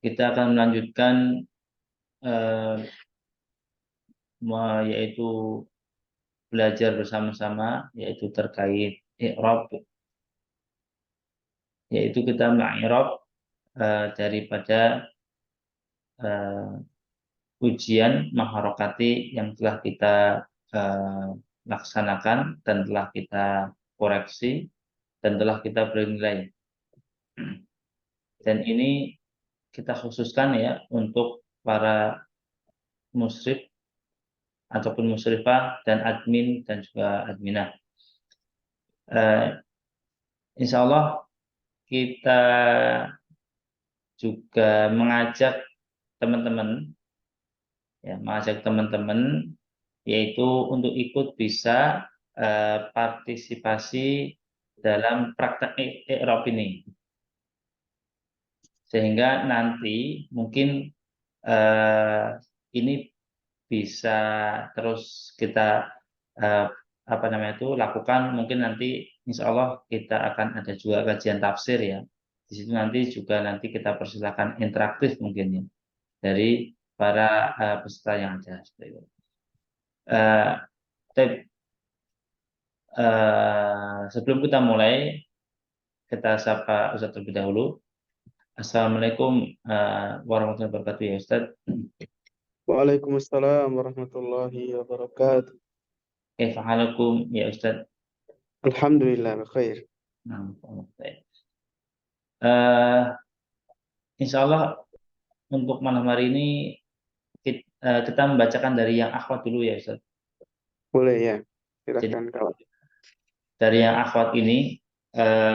melanjutkan eh, yaitu belajar bersama-sama yaitu terkait i'rab, yaitu kita meng'irab daripada ujian maharokati yang telah kita eh, laksanakan dan telah kita koreksi dan telah kita bernilai. Dan ini kita khususkan ya untuk para musyrif ataupun musyrifah dan admin dan juga adminah. Insya Allah kita juga mengajak teman-teman yaitu untuk ikut bisa partisipasi dalam praktek i'rab ini, sehingga nanti mungkin eh, ini bisa terus kita eh, lakukan. Mungkin nanti insya Allah kita akan ada juga kajian tafsir ya. Di situ nanti juga kita persilakan interaktif mungkin ya dari para peserta yang ada. Seperti itu. Eh, Sebelum kita mulai, kita sapa Ustaz terlebih dahulu. Assalamualaikum warahmatullahi wabarakatuh ya Ustaz. Waalaikumsalam warahmatullahi wabarakatuh. Kaifahalukum ya Ustaz. Alhamdulillah, bikhair. Nah, eh, insya Allah untuk malam hari ini kita membacakan dari yang akhwat dulu ya Ustaz. Boleh ya, Jadi silakan kalau. dari yang akhwat ini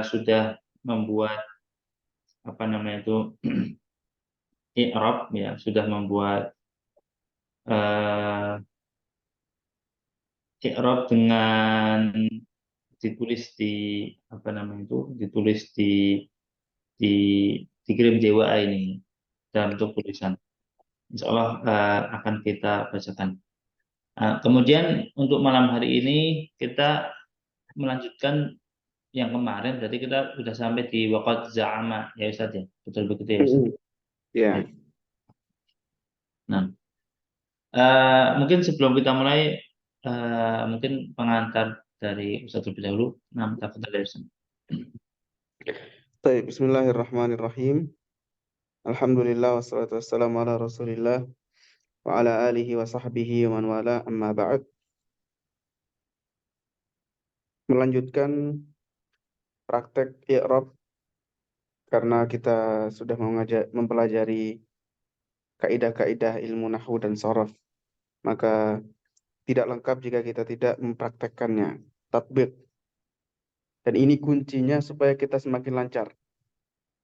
sudah membuat i'rab ya, sudah membuat eh, i'rab dengan ditulis di ditulis di dikirim JWA ini dalam bentuk tulisan. Insya Allah akan kita bacakan. Kemudian untuk malam hari ini kita melanjutkan yang kemarin. Berarti kita sudah sampai di waqad za'ama ya Ustaz ya. Betul begitu ya Ustaz. Ya, Baik. Nah, mungkin sebelum kita mulai mungkin pengantar dari Ustaz terlebih dahulu. Nah, tafadhal ya Ustaz. baik. Bismillahirrahmanirrahim. Alhamdulillah wassalatu wassalamu ala Rasulillah wa ala alihi wa sahbihi wa man wala amma ba'd. Melanjutkan praktek i'rab karena kita sudah mempelajari kaidah-kaidah ilmu nahwu dan sharaf, maka tidak lengkap jika kita tidak mempraktekkannya. Tatbik. Dan ini kuncinya supaya kita semakin lancar.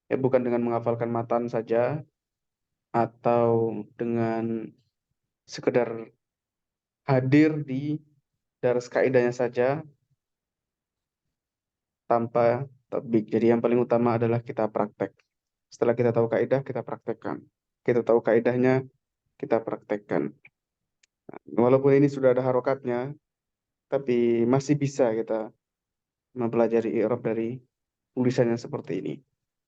Ya, bukan dengan menghafalkan matan saja atau dengan sekedar hadir di daras kaidahnya saja tanpa tatbik. Jadi yang paling utama adalah kita praktek. Setelah kita tahu kaidah, kita praktekkan. Kita tahu kaidahnya, kita praktekkan. Walaupun ini sudah ada harokatnya, tapi masih bisa kita mempelajari i'rab dari tulisannya seperti ini.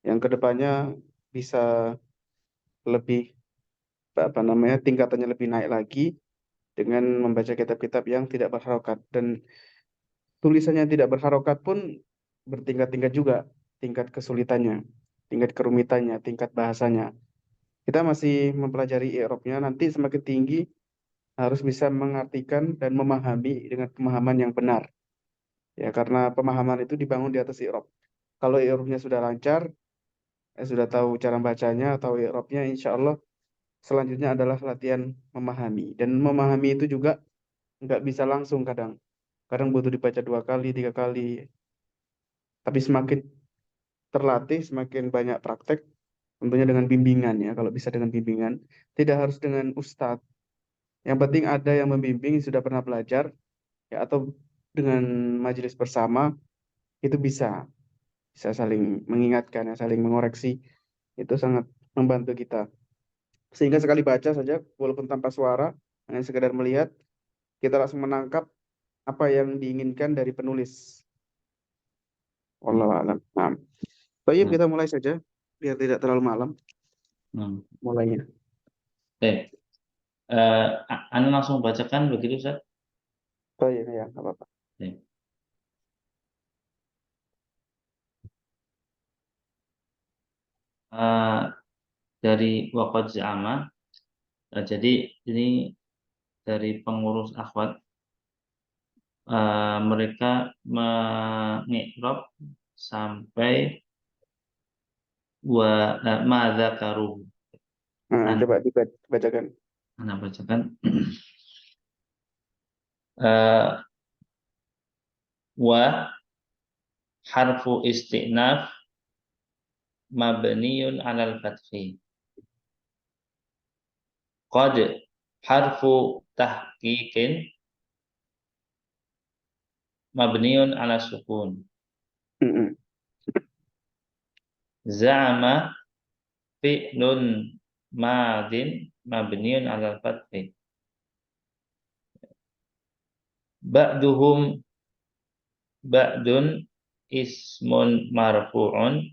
Yang kedepannya bisa lebih tingkatannya lebih naik lagi dengan membaca kitab-kitab yang tidak berharokat, dan tulisannya yang tidak berharokat pun bertingkat-tingkat juga, tingkat kesulitannya, tingkat kerumitannya, tingkat bahasanya. Kita masih mempelajari i'rabnya, nanti semakin tinggi harus bisa mengartikan dan memahami dengan pemahaman yang benar. Ya, karena pemahaman itu dibangun di atas i'rab. Kalau i'rabnya sudah lancar, sudah tahu cara bacanya atau i'rabnya, insya Allah selanjutnya adalah latihan memahami. Dan memahami itu juga nggak bisa langsung kadang. Kadang butuh dibaca 2 kali, 3 kali. Tapi semakin terlatih, semakin banyak praktek, tentunya dengan bimbingan ya. Kalau bisa dengan bimbingan, tidak harus dengan ustadz. Yang penting ada yang membimbing, sudah pernah belajar, ya, atau dengan majelis bersama, itu bisa saling mengingatkan, ya, saling mengoreksi. Itu sangat membantu kita. Sehingga sekali baca saja, walaupun tanpa suara, hanya sekedar melihat, kita langsung menangkap apa yang diinginkan dari penulis. Wallahu a'lam. Nah, baik, Nah, kita mulai saja biar tidak terlalu malam nah. mulainya. Baik. Anu langsung bacakan begitu, Ustaz? Baik, ya, nggak apa-apa. Baik. Eh, dari Waqad Za'ama, jadi ini dari pengurus akhwat, mereka mengikrab sampai madza karuh. Nah, An coba dibacakan. Anda bacakan. Eh, wa harfu istinaf mabniun alal fathi. Qad harfu tahqiqin mabniun ala sukun. Mm-mm. Za'ama fi'lun madin mabniun ala fathi. Ba'duhum ba'dun ismun marfu'un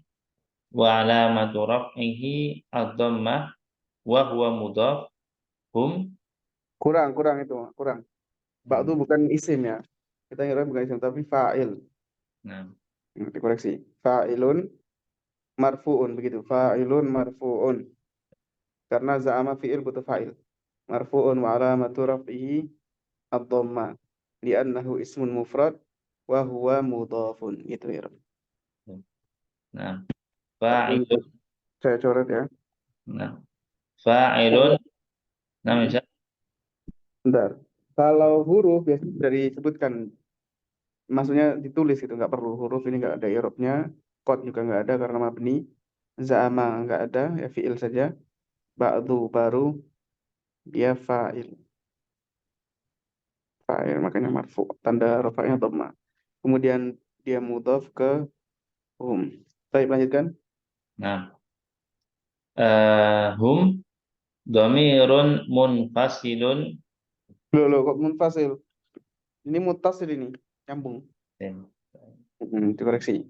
wa alamatu raf'ihi ad-dhammah wa huwa mudhaf hum. Kurang itu, kurang. Ba'du Hmm, bukan isim ya. Kita ngira bukan isim, tapi fa'il. nah, Dikoreksi. Fa'ilun marfu'un, begitu. Fa'ilun marfu'un. Karena za'ama fi'il butuh fa'il. Marfu'un wa alamatu raf'ihi ad-dhamma. Li'annahu ismun mufrad wa huwa mudhafun. Gitu ya. nah, Tapi fa'ilun, saya coret ya. nah, fa'ilun, nah, Hmm. misal, Bentar. Kalau huruf biasanya dari disebutkan, maksudnya ditulis gitu, nggak perlu huruf ini nggak ada i'rabnya, qad juga nggak ada karena mabni, za'ama nggak ada ya fi'il saja, ba'du baru dia fa'il makanya marfu tanda rafa'nya dhamma. Kemudian dia mudhaf ke hum. Baik, lanjutkan. nah, hum dhamirun munfasilun. Loh, kok munfasil? Ini muttasil ini, nyambung. Dikoreksi.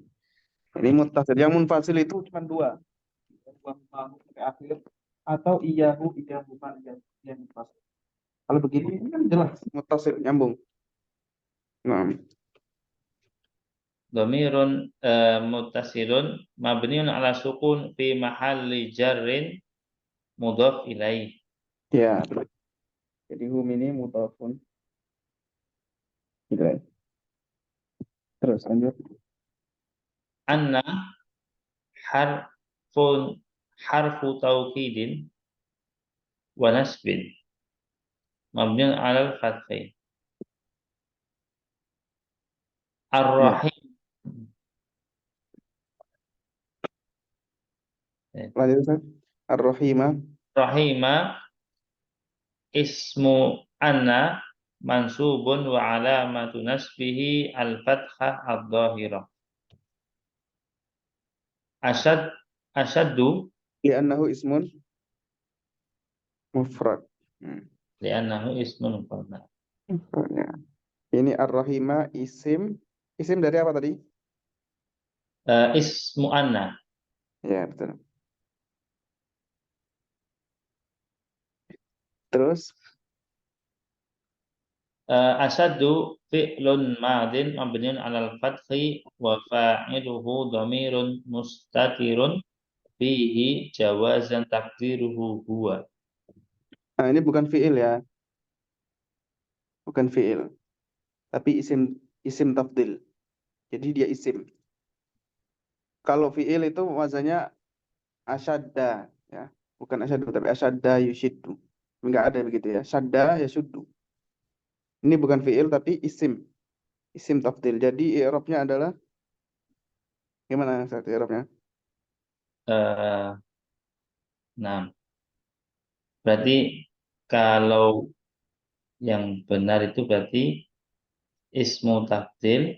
Ini muttasil. Yang munfasil itu cuma dua. Dua huruf sampai akhir atau iyahu ma iyahu yang munfasil. Kalau begini ini kan jelas muttasil nyambung. Nah, Dhamirun muttasilun mabniun ala sukun fi mahalli jarrin mudhaf ilaih. ya. Jadi hum ini mudhafun ilaih. Terus lanjut. Anna harfun harfu taukidin wa nasbin mabniun ala fathi. Ya, Ar-Rahim. lanjut Ustaz. Ar-Rahimah. Rahima ismu anna mansubun wa alamatu nasbihi al-fathah ad-dhahirah. Asad asaddu Li'annahu ismun mufrad. Hmm. li'annahu ismun mufrad. Ya. Ini Ar-Rahimah isim. Isim dari apa tadi? Ismu anna. Ya, betul. Terus, Asaddu fi'lun madin mabniun 'alal fathi wa fa'iluhu dhamirun mustatirun fihi jawazan takdiruhu huwa. nah ini bukan fi'il ya. Bukan fi'il. Tapi isim tafdil. Jadi dia isim. Kalau fi'il itu wazannya asyadda. Ya. Bukan asyaddu, tapi asyadda yushiddu. Enggak ada begitu ya. Syadda ya syuddu. Ini bukan fi'il, tapi isim. Isim tafdil. Jadi i'rabnya adalah gimana Ustaz i'rabnya? Eh, nah, berarti kalau yang benar itu berarti ismu tafdil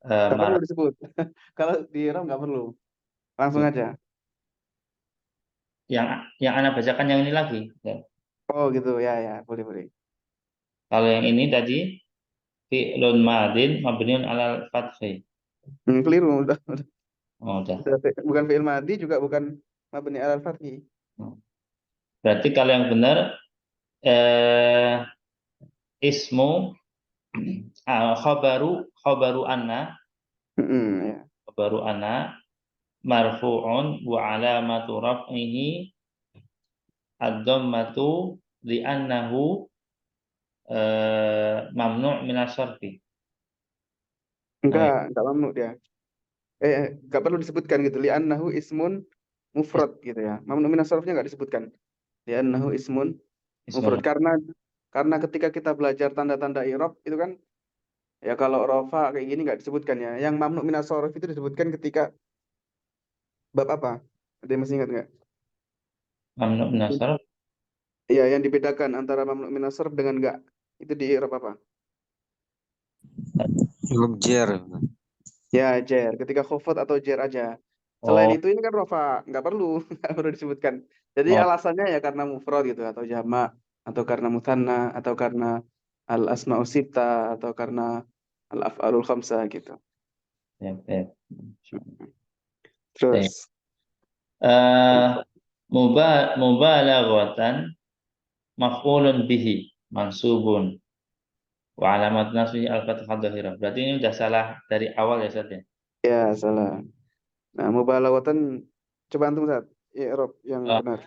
Nggak perlu marfu. disebut. Kalau di i'rab nggak perlu. Langsung aja. Yang Anda bacakan yang ini lagi. Ya. Oh gitu ya, ya, boleh boleh. Kalau yang ini tadi fi'lun madin mabniun alal fathi. Keliru, udah, Oh, udah. bukan fi'il madhi juga bukan mabni alal fathi. Berarti kalau yang benar eh, ismu khabaru anna, Ya. khabaru anna marfu'un wa alamatu raf'ihi ad-dhammatu li'annahu mamnu' minas sarfi. Oh, ya. Enggak mamnu dia. Enggak perlu disebutkan gitu. Li'annahu ismun Is- mufrad gitu ya. Mamnu minas sarfnya enggak disebutkan. Li'annahu ismun mufrad. Ismun Karena ketika kita belajar tanda-tanda i'rab itu kan ya kalau rofa kayak gini nggak disebutkan ya. Yang mamnu minas sarf itu disebutkan ketika bab apa? Ada yang masih ingat nggak? mamnu' minas sarf. Iya, yang dibedakan antara mamnu minas sarf dengan enggak. Itu di i'rab apa? Ngejer. Ya, jer. Ketika khofat atau jer aja. Selain Oh, itu ini kan rofa, nggak perlu, nggak perlu disebutkan. Jadi oh, alasannya ya karena mufrad gitu, atau jamak, atau karena mutanna, atau karena al asmaul sita, atau karena al af'alul khamsah gitu. ya, ya. Baik. Terus, Eh, mubalaghatan maf'ulun bihi mansubun wa alamat nasbihi al-fathah dhahirah. Berarti ini udah salah dari awal ya, Ustaz ya. ya salah. Nah, mubalaghatan coba antum saat i'rab yang Eh, benar.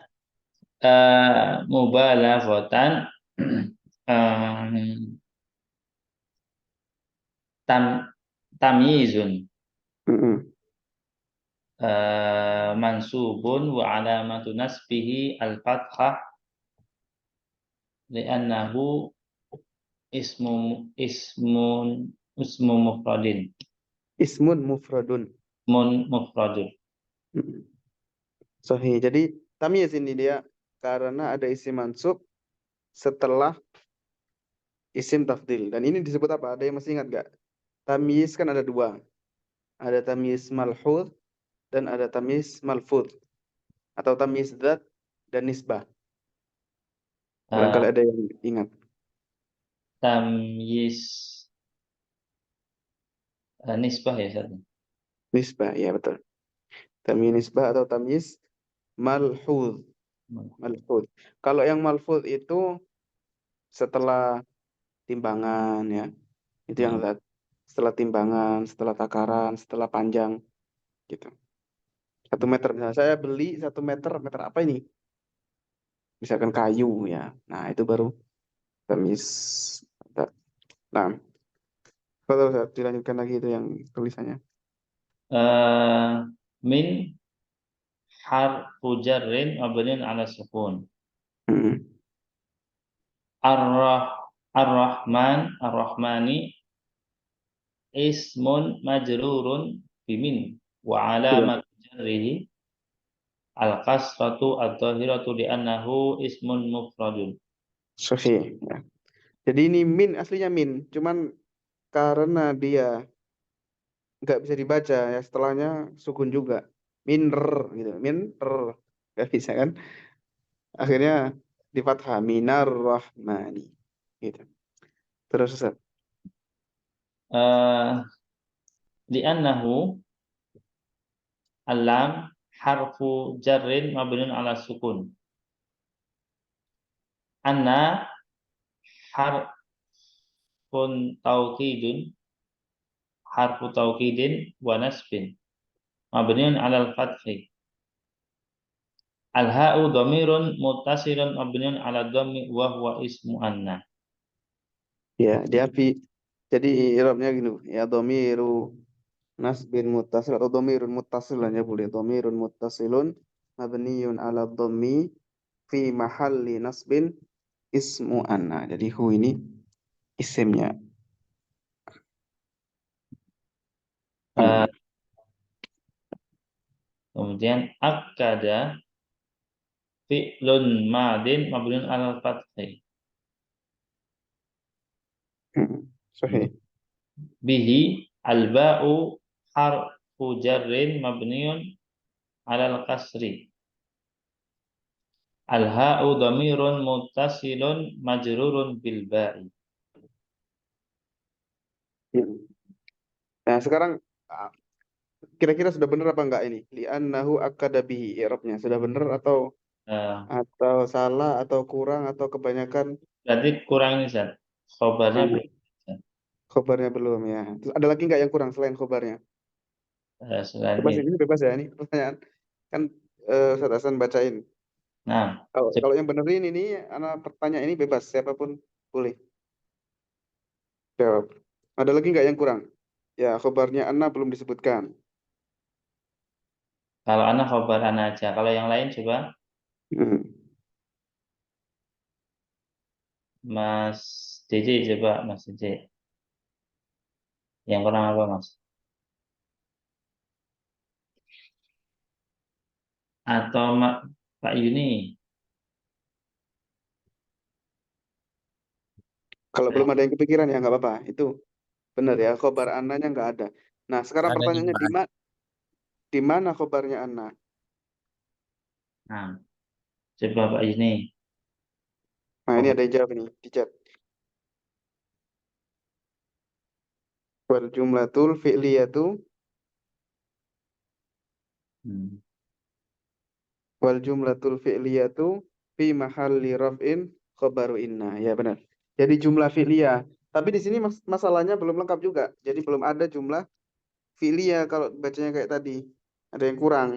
mubalaghatan tam tamyizun Mm-mm. mansubun wa alamatu nasbihi al-fathah li'annahu ismu ismun ismu mufradin Ismun mufradun. mufradun. Mm-mm. Sahih. Jadi tamyiz ini dia karena ada isim mansub setelah isim tafdil. Dan ini disebut apa? Ada yang masih ingat nggak? Tamyiz kan ada dua. Ada tamyiz malhud dan ada tamyiz malfud. Atau tamyiz dzat dan nisbah. Eh, Barangkali ada yang ingat. tamyiz nisbah ya, Ustaz. Nisbah, ya betul. Tamyiz nisbah atau tamyiz malhud. Malhud. Kalau yang malfud itu setelah timbangan ya. Itu yang Hmm. dzat. Setelah timbangan, setelah takaran, setelah panjang gitu. 1 meter misalnya saya beli 1 meter, meter apa ini? Misalkan kayu ya. Nah, itu baru tamis. Nah, kalau dilanjutkan lagi itu yang tulisannya. Eh, min harfu jarrin mabniun ala sukun. Hmm. Ar-Rah Ar-Rahmani ismun majrurun bimin wa Iya, alamat jarrihi al-kasratu ad-dhahiratu li'annahu ismun mufradun. sahih. Ya. Jadi ini min aslinya min, cuman karena dia nggak bisa dibaca ya setelahnya sukun juga. Minr gitu, minr nggak bisa kan? Akhirnya di fathah minar rahmani gitu. Terus Ustaz. Eh, li'annahu alam harfu jarrin mabniun ala sukun. Anna harfun taukidun harfu taukidin wa nasbin mabniun ala al-fathi. Al-ha'u dhamirun muttasilun mabniun ala dhammi wa huwa ismu anna. Ya, dia fi. Jadi i'rabnya gini, ya dhamiru nasbin muttasil atau dhamirun muttasil aja boleh. Dhamirun muttasilun mabniyun ala dhammi fi mahalli nasbin ismu anna. Jadi hu ini isimnya. Eh, Hmm. kemudian akada fi'lun madin mabniun ala fathi. Hmm. Sahih. Bihi al-ba'u harfu jarrin mabniun ala al-kasri. Al-ha'u dhamirun muttasilun majrurun bil ba'i. Hmm. Nah, sekarang Ah, kira-kira sudah benar apa enggak ini? Li'annahu akkada bihi i'rabnya. Sudah benar Eh, atau salah atau kurang atau kebanyakan? berarti kurang ini Ustaz. Khobarnya Ah, belum. Ustaz. khobarnya belum ya. Terus ada lagi nggak yang kurang selain khobarnya? Selain Bebas itu. ini bebas ya ini pertanyaan. Kan Ustaz Hasan bacain. Nah, Kalau yang benerin ini anak pertanyaan ini bebas siapapun boleh jawab. Ada lagi nggak yang kurang? Ya, khobarnya Anna belum disebutkan. kalau anak khobar anak aja. Kalau yang lain coba Hmm. Mas JJ coba Mas JJ. Yang kurang apa Mas? Atau Pak Yuni? Kalau Eh, belum ada yang kepikiran ya nggak apa-apa. Itu benar ya, khobar Annanya nggak ada. Nah, sekarang Ada pertanyaannya Jumat. di mana khobarnya Anna? Nah, coba Pak Yuni. Nah, ini Khobar. ada yang jawab ini di chat. Wal jumlatul fi'liyatu Hmm. wal jumlatul fi'liyatu fi mahalli raf'in khobaru inna. Ya benar. Jadi jumlah fi'liyah. Tapi di sini masalahnya belum lengkap juga. Jadi belum ada jumlah fi'liyah kalau bacanya kayak tadi. Ada yang kurang.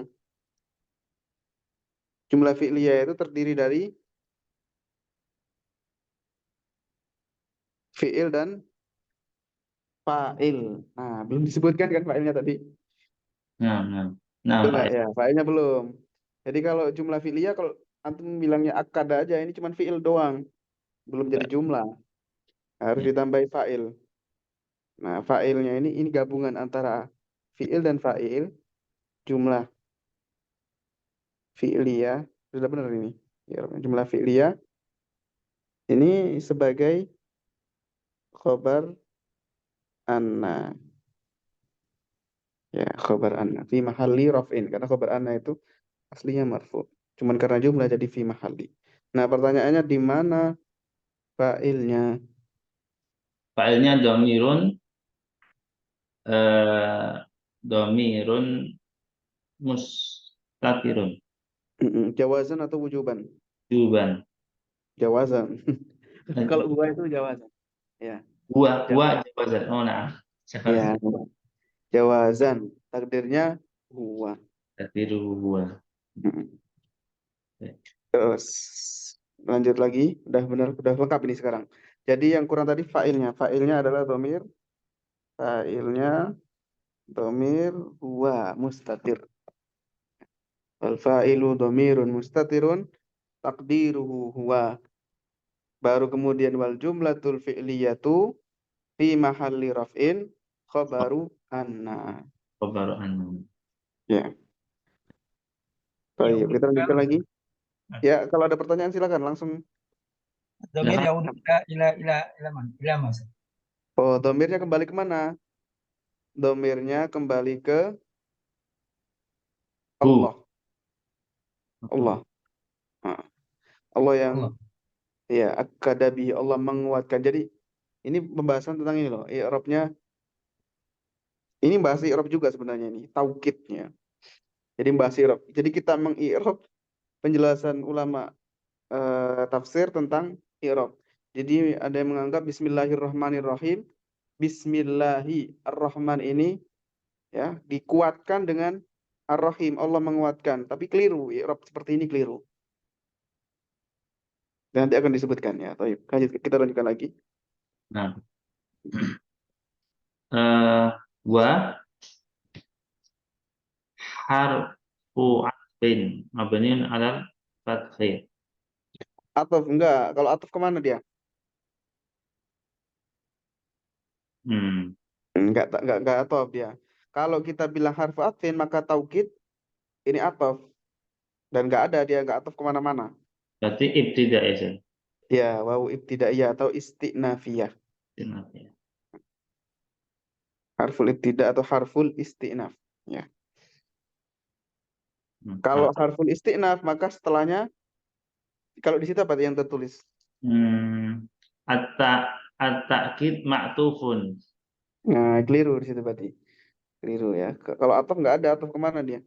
Jumlah fi'liyah itu terdiri dari fi'il dan fa'il. Nah, belum disebutkan kan fa'ilnya tadi. Nah, nah, nah Betul Pak. nggak? Ya, fa'ilnya belum. Jadi kalau jumlah fi'liyah, kalau antum bilangnya akada aja, ini cuma fi'il doang. Belum jadi jumlah. Harus Ya. ditambahi fa'il. Nah, fa'ilnya ini gabungan antara fi'il dan fa'il. Jumlah fi'liyah. Sudah benar ini. Ya, jumlah fi'liyah. Ini sebagai khobar anna. Ya, khobar anna. Fi mahalli raf'in. Karena khobar anna itu aslinya marfu. Cuman karena jumlah jadi fi mahalli. Nah, pertanyaannya di mana fa'ilnya? Failnya eh, domirun mustatirun. Jawazan atau wujuban? Juban. Jawazan. Kalau gua itu jawazan. Ya, Buah jawab. jawazan. Oh, nah. Ya, jawazan. Takdirnya huwa. Tatiru buah. Mm. Terus lanjut lagi. Udah benar, udah lengkap ini sekarang. Jadi yang kurang tadi fa'ilnya. Fa'ilnya adalah domir. Fa'ilnya domir huwa mustatir. Al fa'ilu domirun mustatirun. Takdiruhu huwa. Baru kemudian wal jumlatul fi'liyatu fi mahalli raf'in khabaru anna. Khobar anu. Ya, Ya baik. udah Kita lanjutkan Mas. lagi. Ya, kalau ada pertanyaan silakan langsung. Domir Silakan. ya udah ila man. Ila Mas. Oh, domirnya kembali kemana? Domirnya kembali ke Bu. Allah. Allah. Nah, Allah yang Allah. ya akadabi Allah menguatkan. Jadi ini pembahasan tentang ini loh. I'rabnya ini bahas i'rab juga sebenarnya ini, taukidnya. Jadi bahas i'rab. Jadi kita mengi'rab penjelasan ulama tafsir tentang i'rab. Jadi ada yang menganggap Bismillahirrahmanirrahim. Bismillahirrahman ini ya dikuatkan dengan Ar-Rahim, Allah menguatkan. Tapi keliru, i'rab seperti ini keliru. Dan nanti akan disebutkan ya. Baik, lanjut kita lanjutkan lagi. Nah, wa harfu atfin mabniun alal fathi. Ataf enggak, kalau ataf kemana dia? Hmm. Enggak ataf dia. Kalau kita bilang harfu atfin maka taukid ini ataf dan enggak ada dia enggak ataf kemana-mana. Berarti ibtida ya, Ustaz? Ya, wau ibtidaiyah atau istinafiyah. Maaf ya. Harful ibtida atau harful istinaf. Ya. Kalau At- harful istinaf maka setelahnya kalau di situ apa yang tertulis? Hmm. At-ta'kid ma'tufun. Nah, keliru di situ berarti. Keliru ya. Kalau ataf nggak ada, ataf kemana dia?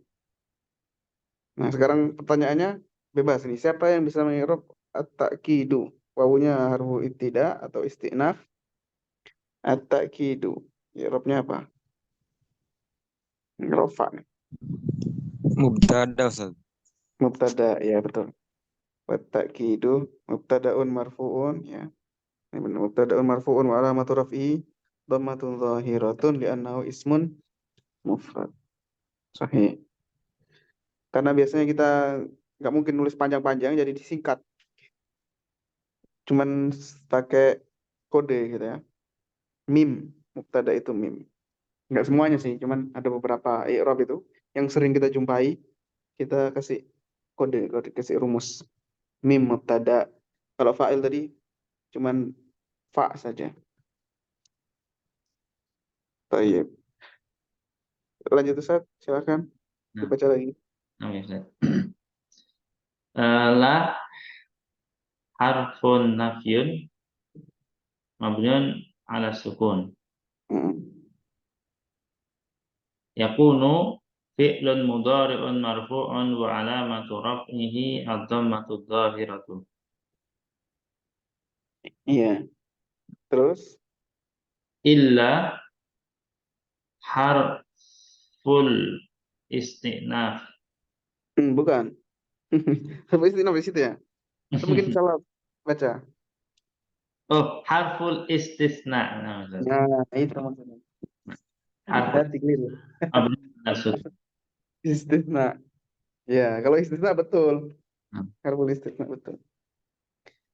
Nah, sekarang pertanyaannya bebas nih. Siapa yang bisa mengirob at-ta'kidu? Wawunya harfu ibtida atau istinaf? At-ta'kidu. Irobnya apa? Rofa nih. Mubtada Ustaz. Mubtada, ya betul. Wat-ta'kidu mubtadaun marfu'un ya. Ini benar. Mubtadaun marfu'un wa alamatu raf'i dhammatun zahiratun li'annahu ismun mufrad. Sahih. Karena biasanya kita nggak mungkin nulis panjang-panjang jadi disingkat. Cuman pakai kode gitu ya. Mim, mubtada itu mim. Nggak semuanya sih, cuman ada beberapa i'rab itu yang sering kita jumpai, kita kasih kode kasih rumus. Mim mubtada. Kalau fa'il tadi cuman fa saja. Baik. Lanjut Ustaz, silakan Nah, dibaca lagi. oke, Ustaz. La harfun nafyun mabniun ala sukun. Hmm. Yakunu fi'lun mudhari'un marfu'un wa alamatu raf'ihi ad-dhammatu dhahiratu. Iya. Terus, Illa harful istinaf. bukan. Harfu istinaf di situ ya? Atau mungkin salah baca. Oh, harful istisna. Nah, Ustaz. Nah, itu maksudnya. Harful Hati keliru. mabniun ala sukun. Istisna. Ya, kalau istisna betul. Nah, Harfu istisna betul.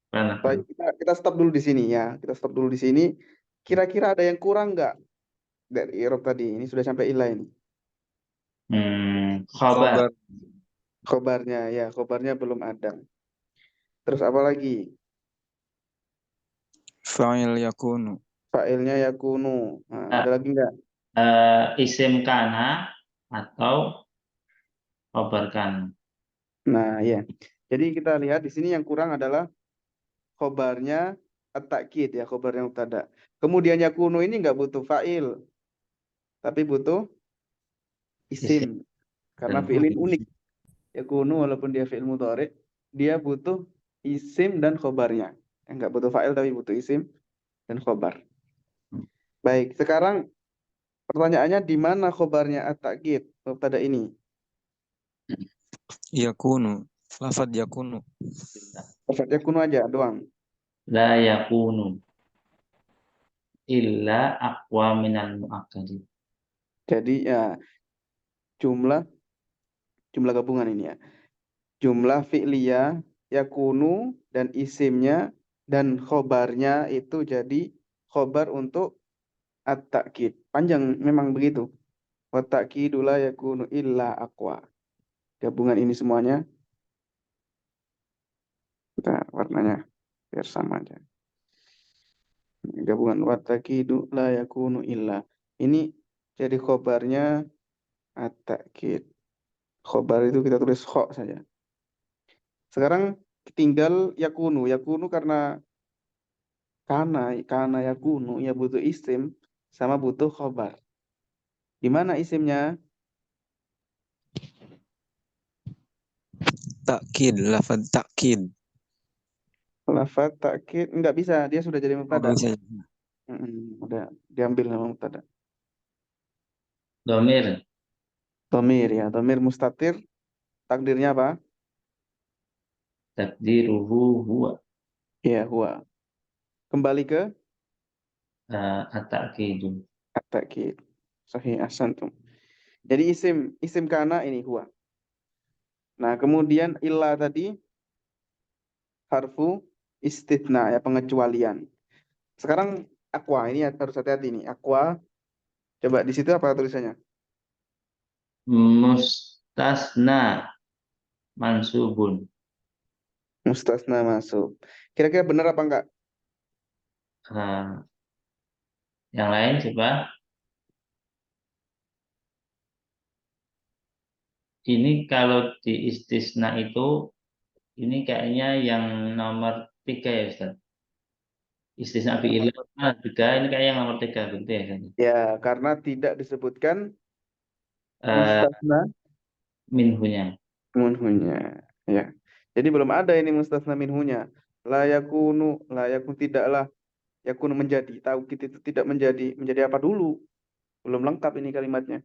pernah. Baik, kita stop dulu di sini ya. Kita stop dulu di sini. Kira-kira ada yang kurang nggak dari Irob tadi? Ini sudah sampai ilah ini. Khabar. Khobar. Khobarnya, ya, khobarnya belum ada. Terus apa lagi? Fa'il yakunu. Fa'ilnya yakunu. Nah, Nah, ada lagi nggak? isim kana atau khabar kana. Nah, ya. Jadi kita lihat di sini yang kurang adalah khobarnya at-ta'kid ya, khobarnya mubtada. Kemudian yakunu ini nggak butuh fa'il, tapi butuh Isim isim. Karena dan fi'ilin unik. Yakunu walaupun dia fi'il mudhari, dia butuh isim dan khobarnya. Nggak butuh fa'il tapi butuh isim dan khobar. Baik, sekarang pertanyaannya di mana khobarnya at-ta'kid mubtada ini? Yakunu. Lafad yakunu. Lafaz yakunu aja doang. la yakunu illa aqwa minal muakkadi. Jadi ya jumlah jumlah gabungan ini ya. Jumlah fi'liyah yakunu dan isimnya dan khobarnya itu jadi khobar untuk at-ta'kid. Panjang memang begitu. Wa ta'kidu la yakunu illa aqwa. Gabungan ini semuanya kita warnanya biar sama aja. Gabungan wa ta'kidu la yakunu illa. Ini jadi khobarnya at-ta'kid. Khobar itu kita tulis kho saja. Sekarang tinggal yakunu. Yakunu karena yakunu ya butuh isim sama butuh khobar. Di mana isimnya? Takkid. Lafad takkid. Lafaz takkid nggak bisa, dia sudah jadi Oh, mubtada. bisa. Udah diambil nama mubtada. Domir Dhamir ya, dhamir mustatir. Takdirnya apa? takdiruhu huwa Ya, huwa. Kembali ke at-ta'kidu. at-takkid. Sahih ahsantum. Jadi isim kana ini huwa. Nah, kemudian illa tadi harfu istitsna ya pengecualian. Sekarang aqua ini harus hati-hati nih. Aqua coba di situ apa tulisannya? Mustasna mansubun. Mustasna masuk. Kira-kira benar apa enggak? Eh, yang lain coba. Ini kalau di istisna itu ini kayaknya yang nomor 3 ya Ustaz. Istisna fi'il tiga ini kayak yang nomor 3 begitu ya Ustaz. Ya, karena tidak disebutkan Mustasna minhunya. minhunya. Ya. Jadi belum ada ini mustasna minhunya. La yakun tidaklah, yakun menjadi. Taukid itu tidak menjadi. Menjadi apa dulu? Belum lengkap ini kalimatnya.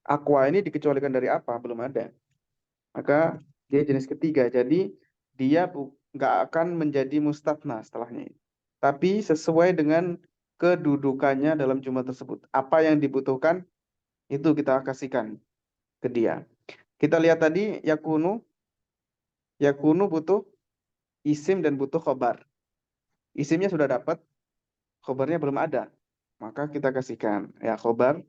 Aqua ini dikecualikan dari apa? Belum ada. Maka dia jenis ketiga. Jadi dia nggak akan menjadi mustatsna setelahnya. Tapi sesuai dengan kedudukannya dalam jumlah tersebut. Apa yang dibutuhkan itu kita kasihkan ke dia. Kita lihat tadi yakunu butuh isim dan butuh khobar. Isimnya sudah dapat, khobarnya belum ada. Maka kita kasihkan ya khobar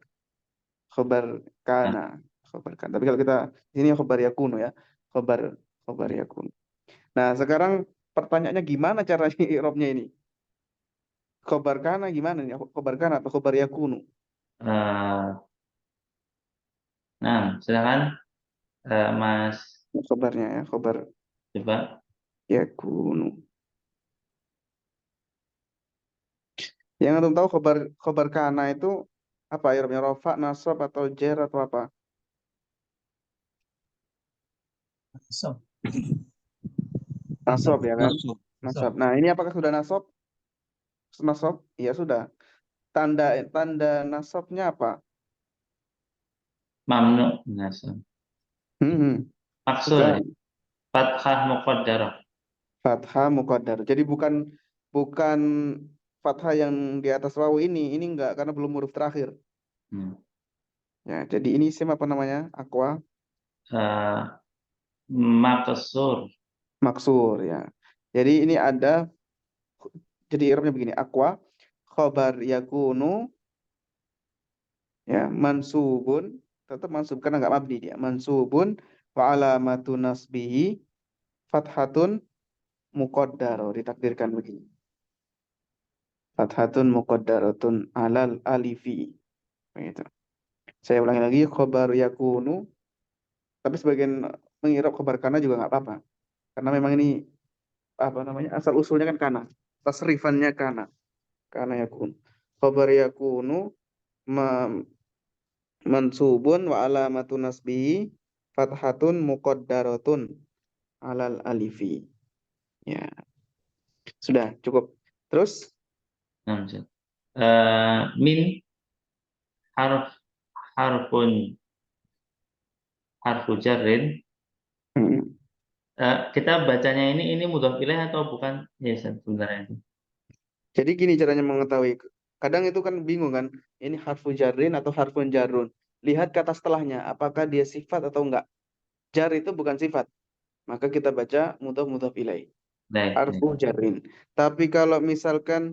Nah, kana, khobar kana. Tapi kalau kita di sini khobar yakunu ya, khobar khobar yakunu. Nah, sekarang pertanyaannya gimana caranya i'rabnya ini? Khobar kana gimana nih? Khobar kana atau khobar yakunu? eh, nah, silakan Mas, Khobarnya ya, khobar coba. yakunu. Yang antum tahu khobar kana itu apa i'rabnya? Rafa, nasab atau jar atau apa? Sob. Nasab ya kan? Nasab. Nasab. Nah, ini apakah sudah nasab? Nasab? Iya sudah. Tanda tanda nasabnya apa? Mamnu nasab. Hmm, Maksul kita ya. Fathah muqaddarah. fathah muqaddar. Jadi bukan fathah yang di atas wawu ini enggak karena belum huruf terakhir. Hmm. Ya, jadi ini isim apa namanya? Aqwa Eh, Maksur. maksur ya. Jadi ini ada jadi i'rabnya begini, aqwa khobar yakunu ya mansubun, tetap mansub karena enggak mabni dia. Mansubun wa alamatu nasbihi fathatun muqaddaro, ditakdirkan begini. Fathatun muqaddaratun alal alifi. Begitu. Saya ulangi lagi, khobar yakunu, tapi sebagian mengirap khobar kana juga nggak apa-apa. Karena memang ini apa namanya asal usulnya kan kana, tasrifannya kana yakun. Khobar yakunu mansubun wa alamatu nasbihi fathatun muqaddaratun alal alifi. Ya, sudah cukup. Terus Nah, Ustaz. Min harf harfun harfu jarrin. hmm, Kita bacanya ini mudhof ilaih atau bukan? Ya, Ustaz, sebenarnya itu. jadi gini caranya mengetahui. Kadang itu kan bingung kan, ini harfu jarrin atau harfun jarrun. Lihat kata setelahnya, apakah dia sifat atau enggak. Jar itu bukan sifat, maka kita baca mudhaf mudhaf ilaih. Baik, baik. Harfu jarrin. Tapi kalau misalkan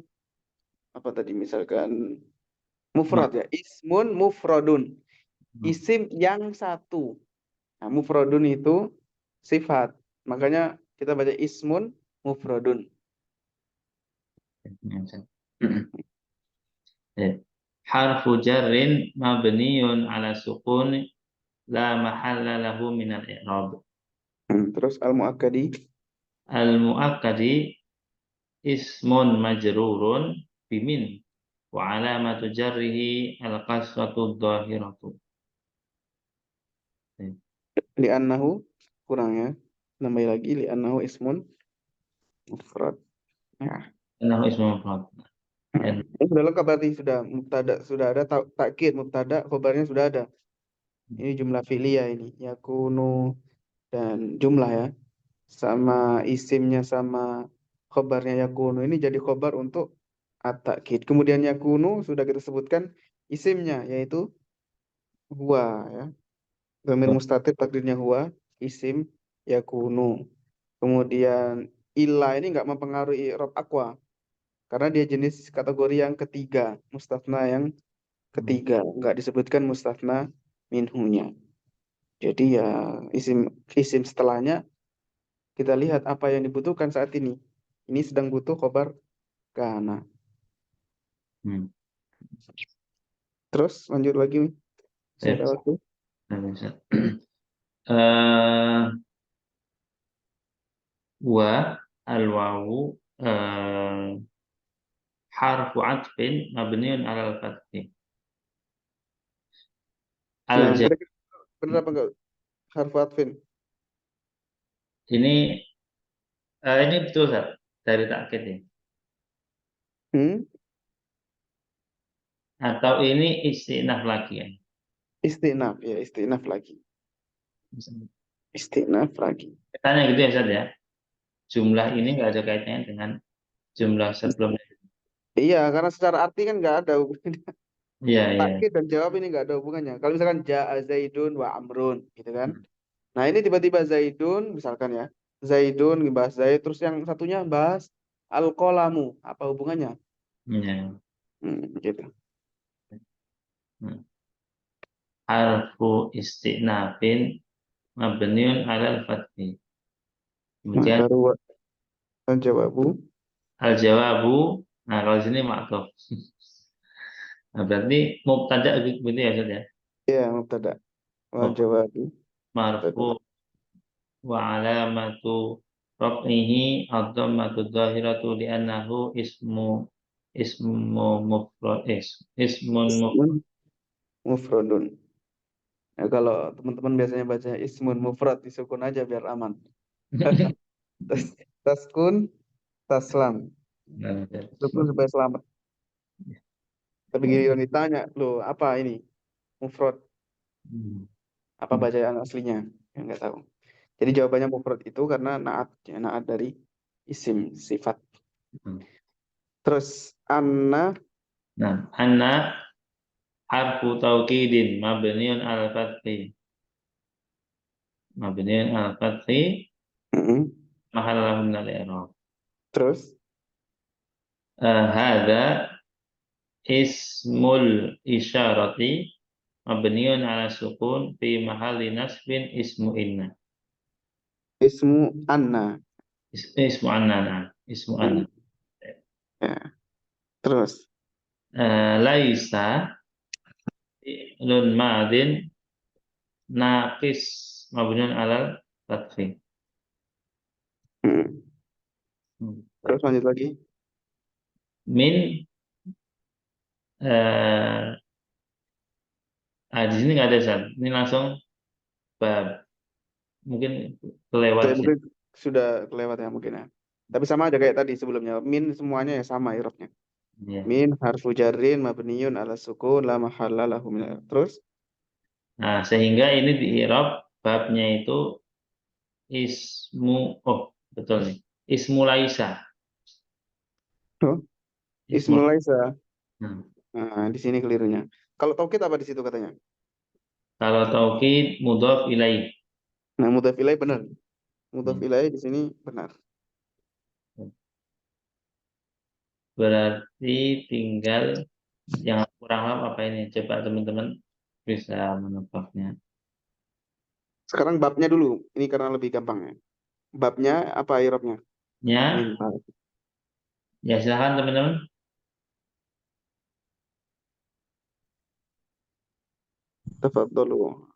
apa tadi misalkan Nah, mufrad ya, ismun mufradun. Isim yang satu. Nah, mufradun itu sifat. Makanya kita baca ismun mufradun. ya, Ustaz. Ya. Harfu jarrin mabniun ala sukun la mahalla lahu min al-i'rab. Terus al-muakkadi. Al-muakkadi ismun majrurun bimin wa alamatu jarrihi al-kasratu dhahiratu. Ya. Li'annahu kurang ya. Nambah lagi li'annahu ismun mufrad. Ya. Innahu ismun mufrad. Dan Ini sudah lengkap berarti sudah mubtada sudah ada takkid mubtada khobarnya sudah ada. Ini jumlah fi'liyah ini yakunu dan jumlah ya. Sama isimnya sama khobarnya yakunu ini jadi khobar untuk at-takkid. Kemudian yakunu sudah kita sebutkan isimnya yaitu huwa ya. Dhamir mustatir takdirnya huwa isim yakunu. Kemudian illa ini nggak mempengaruhi i'rab aqwa karena dia jenis kategori yang ketiga, mustatsna yang ketiga, nggak disebutkan mustatsna minhunya. Jadi ya isim isim setelahnya kita lihat apa yang dibutuhkan saat ini. Ini sedang butuh khobar kana. hmm. Terus lanjut lagi, saya ada Ya, waktu. Ustaz. Eh, wa al-wawu harfu atfin mabniun alal fathi. Nah, Al-ja kira-kira benar apa enggak harfu atfin? ini ini betul Ustaz, dari takkid ya. Hmm? Atau ini istinaf lagi ya. Istinaf ya, istinaf lagi. Istinaf lagi. Tanya gitu ya Ustaz ya. Jumlah ini nggak ada kaitannya dengan jumlah sebelumnya. Iya, karena secara arti kan nggak ada hubungannya. Iya, iya. Takkid dan jawab ini nggak ada hubungannya. Kalau misalkan ja'a Zaidun wa Amrun, gitu kan? Nah ini tiba-tiba Zaidun, misalkan ya, Zaidun ngebahas Zaid, terus yang satunya bahas al-qalamu. Apa hubungannya? Iya. Gitu. Hmm. Harfu istinafin mabniun alal fathi. Nah, Kemudian baru al-jawabu. al-jawabu, nah kalau di sini ma'tuf. Nah, berarti mubtada begitu ya Ustaz ya. Ya, mubtada. Wal jawabu. Marfu wa alamatu raf'ihi ad-dhammatu dhahiratu li'annahu ismu mufrad ismun Ismun mufradun. Ya, kalau teman-teman biasanya baca ismun mufrad disukun aja biar aman. mufrad. Taskun, taslam. Nah, Sukun supaya selamat. Tapi giliran ditanya, loh apa ini? Mufrad. hmm. Apa bacaan aslinya? Ya, nggak tahu. Jadi jawabannya mufrad itu karena naat, ya, naat dari isim, sifat. Hmm. Terus anna, Nah, anna harfu taukidin mabniun al fathi mm, mahallahu min al-i'rab. terus Hadza ismul isyarati mabniun ala sukun fi mahalli nasbin ismu inna. ismu anna. Ismu anna, nah. Ismu anna. Mm, ya. Terus Laisa fi'lun madin naqis mabniun alal fathi. mm, Hmm. terus lanjut lagi. Min eh di sini nggak ada San. Ini langsung bab. Mungkin kelewat Saya sih. mungkin sudah kelewat ya mungkin ya. Tapi sama aja kayak tadi sebelumnya. Min semuanya ya sama irobnya. Ya. Min harfu jarrin mabniyun ala sukun la mahalla lahu min al-i'rab. Terus Nah, sehingga ini di i'rab babnya itu oh betul nih. Ismu laisa. oh, Ismu. ismul laisa. Nah, Nah, di sini kelirunya. Kalau taukid apa di situ katanya? kalau taukid mudhof ilaih. Nah, mudhaf ilaih benar. Mudhaf Ya. ilaih di sini benar. Berarti tinggal yang kurang paham apa ini? Coba teman-teman bisa menebaknya. Sekarang babnya dulu. Ini karena lebih gampang ya. Babnya apa irobnya? Min Ya, bab. ya silakan teman-teman. Tafadhalu.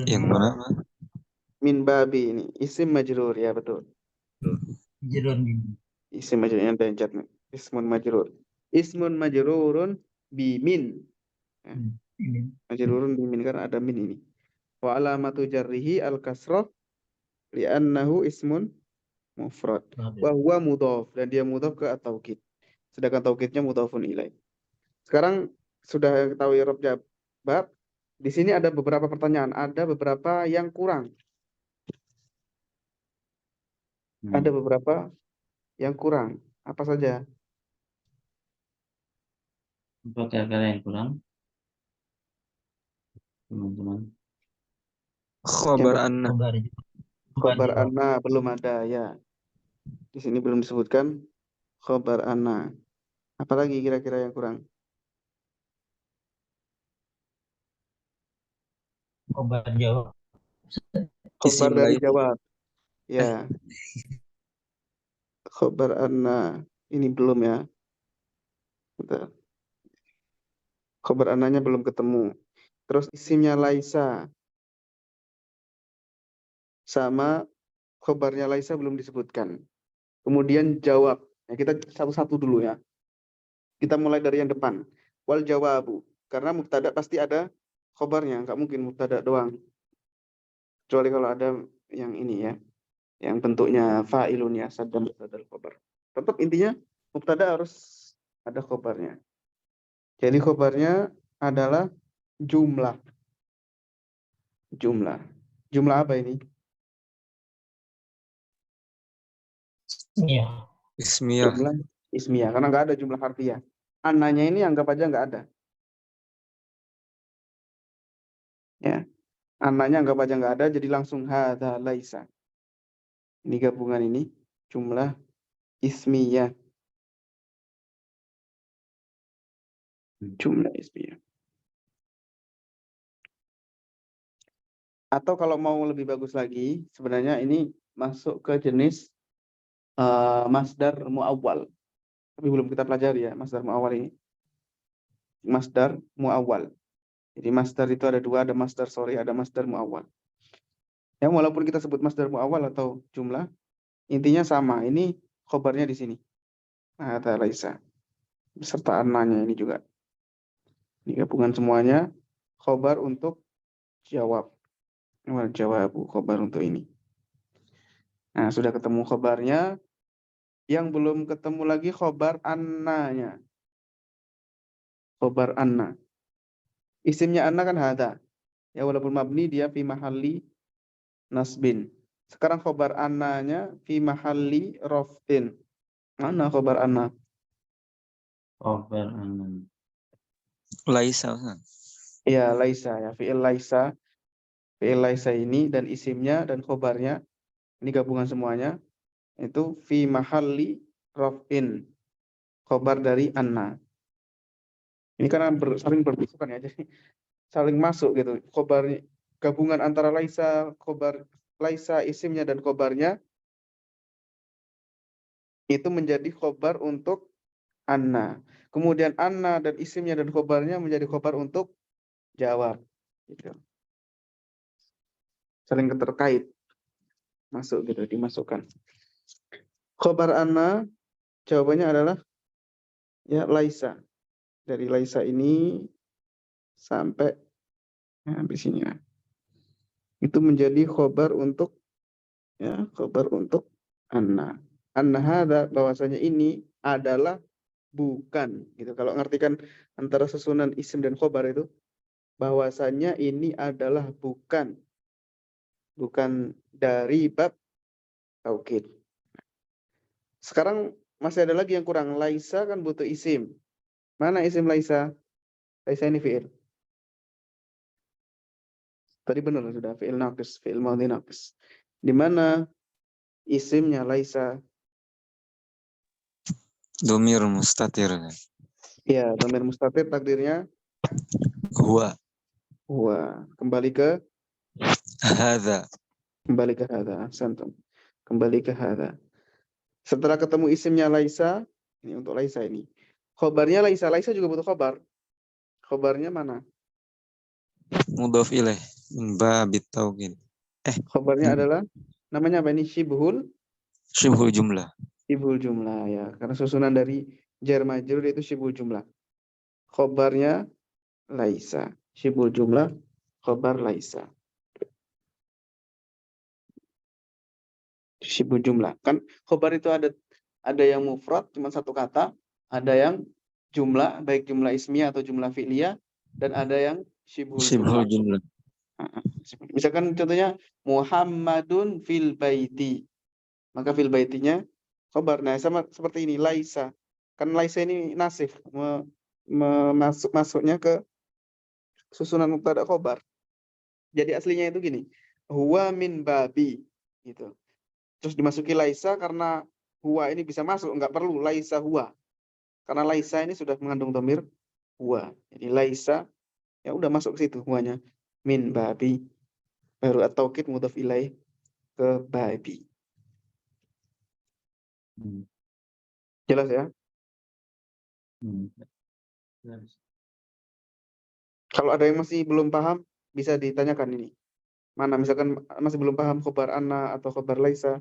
Yang mana? Min babi ini. Isim majrur ya betul. Jeron Isim majrur yang ada cat nih. Ismun majrur. Ismun majrurun bimin. Ya, ini. majrurun bimin karena ada min ini. Wa alamatu jarrihi al kasrah li'annahu ismun mufrad. Wa huwa mudhaf dan dia mudhaf ke at-taukid. Sedangkan taukidnya mudhafun ilaih. Sekarang sudah tahu i'rab bab. Di sini ada beberapa pertanyaan, ada beberapa yang kurang. Ada beberapa yang kurang. Apa saja? Apa kira-kira yang kurang, teman-teman? Khobar Yang anna. Khobar khobar jawab. anna belum ada ya. Di sini belum disebutkan khobar anna. Apalagi kira-kira yang kurang? Khobar jawab. Khobar Isim dari lain. jawab. Ya, khobar anna. Ini belum ya. Bentar. Khobar annanya belum ketemu. Terus isimnya Laisa. Sama khobarnya Laisa belum disebutkan. Kemudian jawab. Ya, kita satu-satu dulu ya. Kita mulai dari yang depan. Wal jawabu. Karena mubtada pasti ada khobarnya, nggak mungkin mubtada doang. Kecuali kalau ada yang ini ya, yang bentuknya fa'ilun ya, sadda mubtada khobar. Tetap intinya mubtada harus ada khobarnya. Jadi khobarnya adalah jumlah. Jumlah. Jumlah apa ini? Iya. Ismiyah. Jumlah ismiyah, karena nggak ada jumlah harfiah. Ananya ini anggap aja nggak ada. Ya, ananya anggap aja nggak ada, jadi langsung hadza laisa. Ini gabungan ini jumlah ismiyah. Jumlah ismiyah. Atau kalau mau lebih bagus lagi, sebenarnya ini masuk ke jenis masdar muawwal. Tapi belum kita pelajari ya, masdar muawwal ini. Masdar muawwal. Jadi masdar itu ada dua, ada masdar sori, ada masdar muawwal. Ya, walaupun kita sebut masdar muawwal atau jumlah, intinya sama. Ini khobarnya di sini. Hadza laisa. Beserta ananya ini juga. Ini gabungan semuanya. Khobar untuk jawab. Wal jawabu, khobar untuk ini. Nah, sudah ketemu khobarnya. Yang belum ketemu lagi khobar annanya. Khobar anna. Isimnya anna kan hadza. Ya, walaupun mabni dia fi mahalli nasbin. Sekarang khobar annanya fi mahalli raf'in. Mana khobar anna? Khobar anan. Laisa. Ustaz. Ya, laisa ya, fi'il laisa. Fi'il laisa ini dan isimnya dan khobarnya, ini gabungan semuanya, itu fi mahalli raf'in. Khobar dari anna. Ini karena saling bertusukan ya, jadi saling masuk gitu. Khobarnya, gabungan antara laisa, khobar laisa isimnya dan khobarnya, itu menjadi khobar untuk anna. Kemudian anna dan isimnya dan khobarnya menjadi khobar untuk jawab. Gitu. Saling terkait. Masuk gitu, dimasukkan. Khobar anna, jawabannya adalah ya laisa. Dari laisa ini sampai habis sini ya. Itu menjadi khobar untuk ya, khobar untuk anna. Anna hadza, bahwasanya ini adalah bukan gitu. Kalau ngartikan antara susunan isim dan khobar itu, bahwasanya ini adalah bukan dari bab taukid. Sekarang masih ada lagi yang kurang. Laisa kan butuh isim. Mana isim laisa? Laisa ini fi'il. Tadi benar sudah, fi'il naqis, fi'il madhi naqis. Di mana isimnya laisa? Domir mustatir. Ya, dhamir mustatir takdirnya Huwa. huwa. Kembali ke Hadza. hadza. Santum. Kembali ke hadza. Setelah ketemu isimnya laisa, ini untuk laisa ini. Khobarnya laisa, laisa juga butuh khobar. Khobarnya mana? Mudhaf ilaih. Min babit taukid. Khobarnya adalah namanya apa ini? Syibhul Jumlah. jumlah ya. Karena susunan dari jar majrur itu syibhul jumlah. Khobarnya laisa. Syibhul jumlah, khobar laisa. Syibhul jumlah. Kan khobar itu ada yang mufrad cuma satu kata, ada yang jumlah baik jumlah ismiyah atau jumlah fi'liyah, dan ada yang syibhul jumlah. Jumlah. Misalkan contohnya Muhammadun fil baiti. Maka fil baitinya khobar. Nah, sama seperti ini laisa. Kan laisa ini nasif, masuknya ke susunan mubtada khobar. Jadi aslinya itu gini. Huwa min babi gitu. Terus dimasuki laisa karena huwa ini bisa masuk, enggak perlu laisa huwa. Karena laisa ini sudah mengandung dhamir huwa. Jadi laisa ya udah masuk ke situ huwanya. Min babi. Baru at-taukid mudhaf ilaih ke babi. Jelas ya? Kalau ada yang masih belum paham, bisa ditanyakan ini. Mana misalkan masih belum paham khobar anna atau khobar laisa.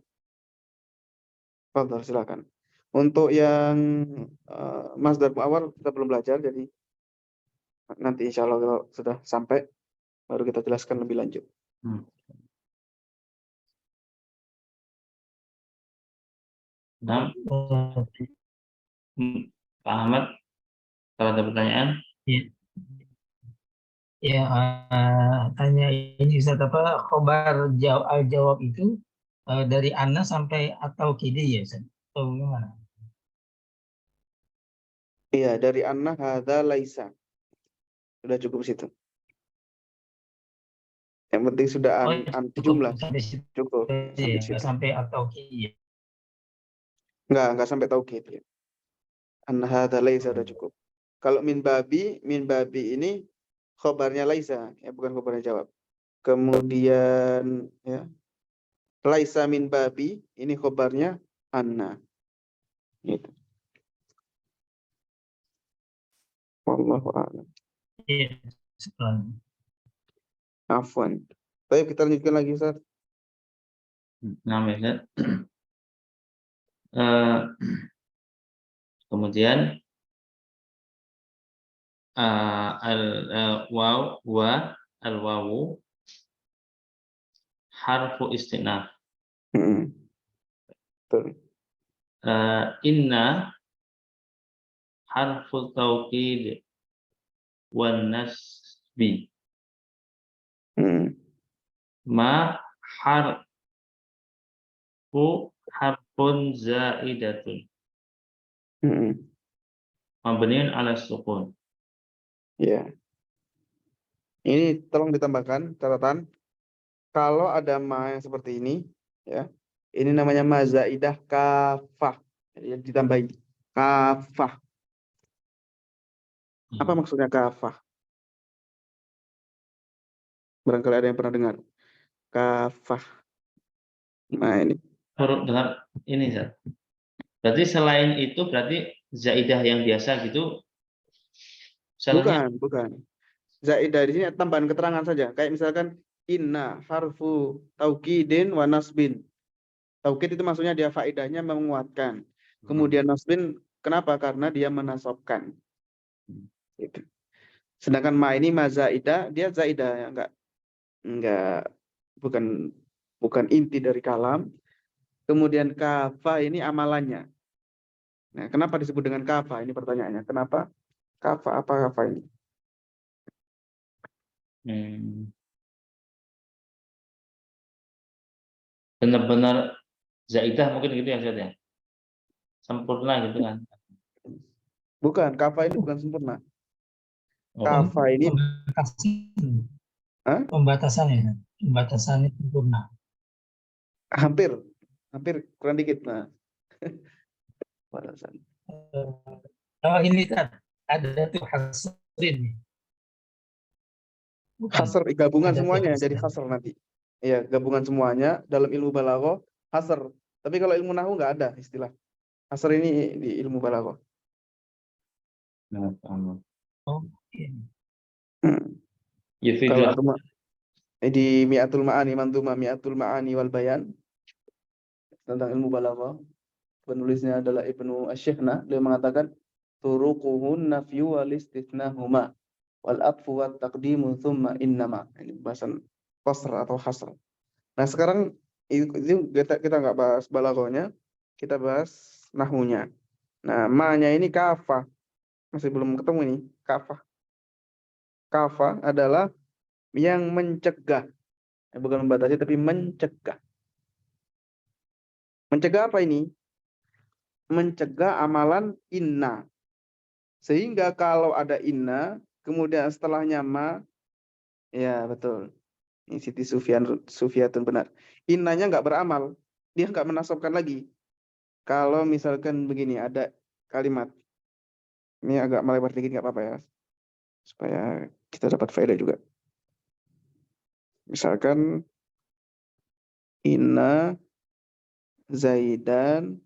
Fadhal, silakan. Untuk yang masdar muawwal kita belum belajar, jadi nanti insya Allah kalau sudah sampai baru kita jelaskan lebih lanjut. Hmm. Nah, Pak Ahmad, kalau ada pertanyaan, Ya, ya tanya ini Ustaz, apa khobar al-jawab itu dari Ana sampai atau kidi ya Ustaz? Atau gimana? Iya, dari anna hadza laisa. Sudah cukup situ. Yang penting sudah Oh, anti cukup jumlah. sampai situ Cukup ya, sampai nggak situ. sampai atau kidi ya. Enggak sampai taukid ya. Anna hadza laisa sudah cukup. Kalau min babi ini khobarnya laisa, ya bukan khobarnya jawab. Kemudian ya, laisa min babi ini khobarnya anna. Gitu. Wallahu a'lam. Iya, sekarang. Afwan. Baik, kita lanjutkan lagi, Ustaz. namanya kemudian al wawu harfu istinaf. Betul. Inna harfu taukid wan nasbi. Ma harfun zaidatun. Mabniun ala sukun. Ya. Ini tolong ditambahkan catatan. Kalau ada ma yang seperti ini, ya, ini namanya ma zaidah kafah. Jadi ditambahi kafah. Apa maksudnya kafah? Barangkali ada yang pernah dengar. Kafah. Nah ini. Huruf dengan ini, Zat. Berarti selain itu berarti zaidah yang biasa gitu. Salahnya Bukan. Zaidah di sini tambahan keterangan saja. Kayak misalkan inna harfu taukidin wa nasbin. Taukid itu maksudnya dia faedahnya menguatkan. Kemudian nasbin kenapa? Karena dia menasobkan. Gitu. Sedangkan ma ini ma zaidah, dia zaidah ya, enggak bukan inti dari kalam. Kemudian kafa ini amalannya. Nah, kenapa disebut dengan kafa? Ini pertanyaannya. Kenapa kafa? Apa kafa ini? benar-benar zaidah mungkin gitu ya, Zat ya. Sempurna gitu kan. Bukan, kafa ini bukan sempurna. Oh. Kafa ini Pembatasannya sempurna. hampir kurang dikit. Nah, batasan. Kalau ini kan ada tuh hasrin. Bukan. Hasr gabungan Ada semuanya tuh jadi hasr nanti. Iya, gabungan semuanya dalam ilmu balaghah hasr. Tapi kalau ilmu nahwu nggak ada istilah hasr ini di ilmu balaghah. Nah, Oh, iya. Kalau Yufidu di Mi'atul Ma'ani, Manzumah Mi'atul Ma'ani wal Bayan tentang ilmu balaghah, penulisnya adalah Ibnu Asy-Syikhna. Dia mengatakan turuquhun nafyu wal istithnahuma wal atfu wat taqdimu thumma innama. Ini bahasan qasr atau hasr. Nah, sekarang itu kita nggak bahas balaghahnya, kita bahas nahwunya. Nah, ma-nya ini kafah. Masih belum ketemu ini, kafah. Kafah adalah yang mencegah. Bukan membatasi tapi mencegah. Mencegah apa ini? Mencegah amalan inna. Sehingga kalau ada inna, kemudian setelahnya ma, ya betul. Ini Siti Sufyatun benar. Innanya nggak beramal. Dia nggak menasabkan lagi. Kalau misalkan begini, ada kalimat. Ini agak melebar dikit, nggak apa-apa ya. Supaya kita dapat faedah juga. Misalkan, inna Zaidan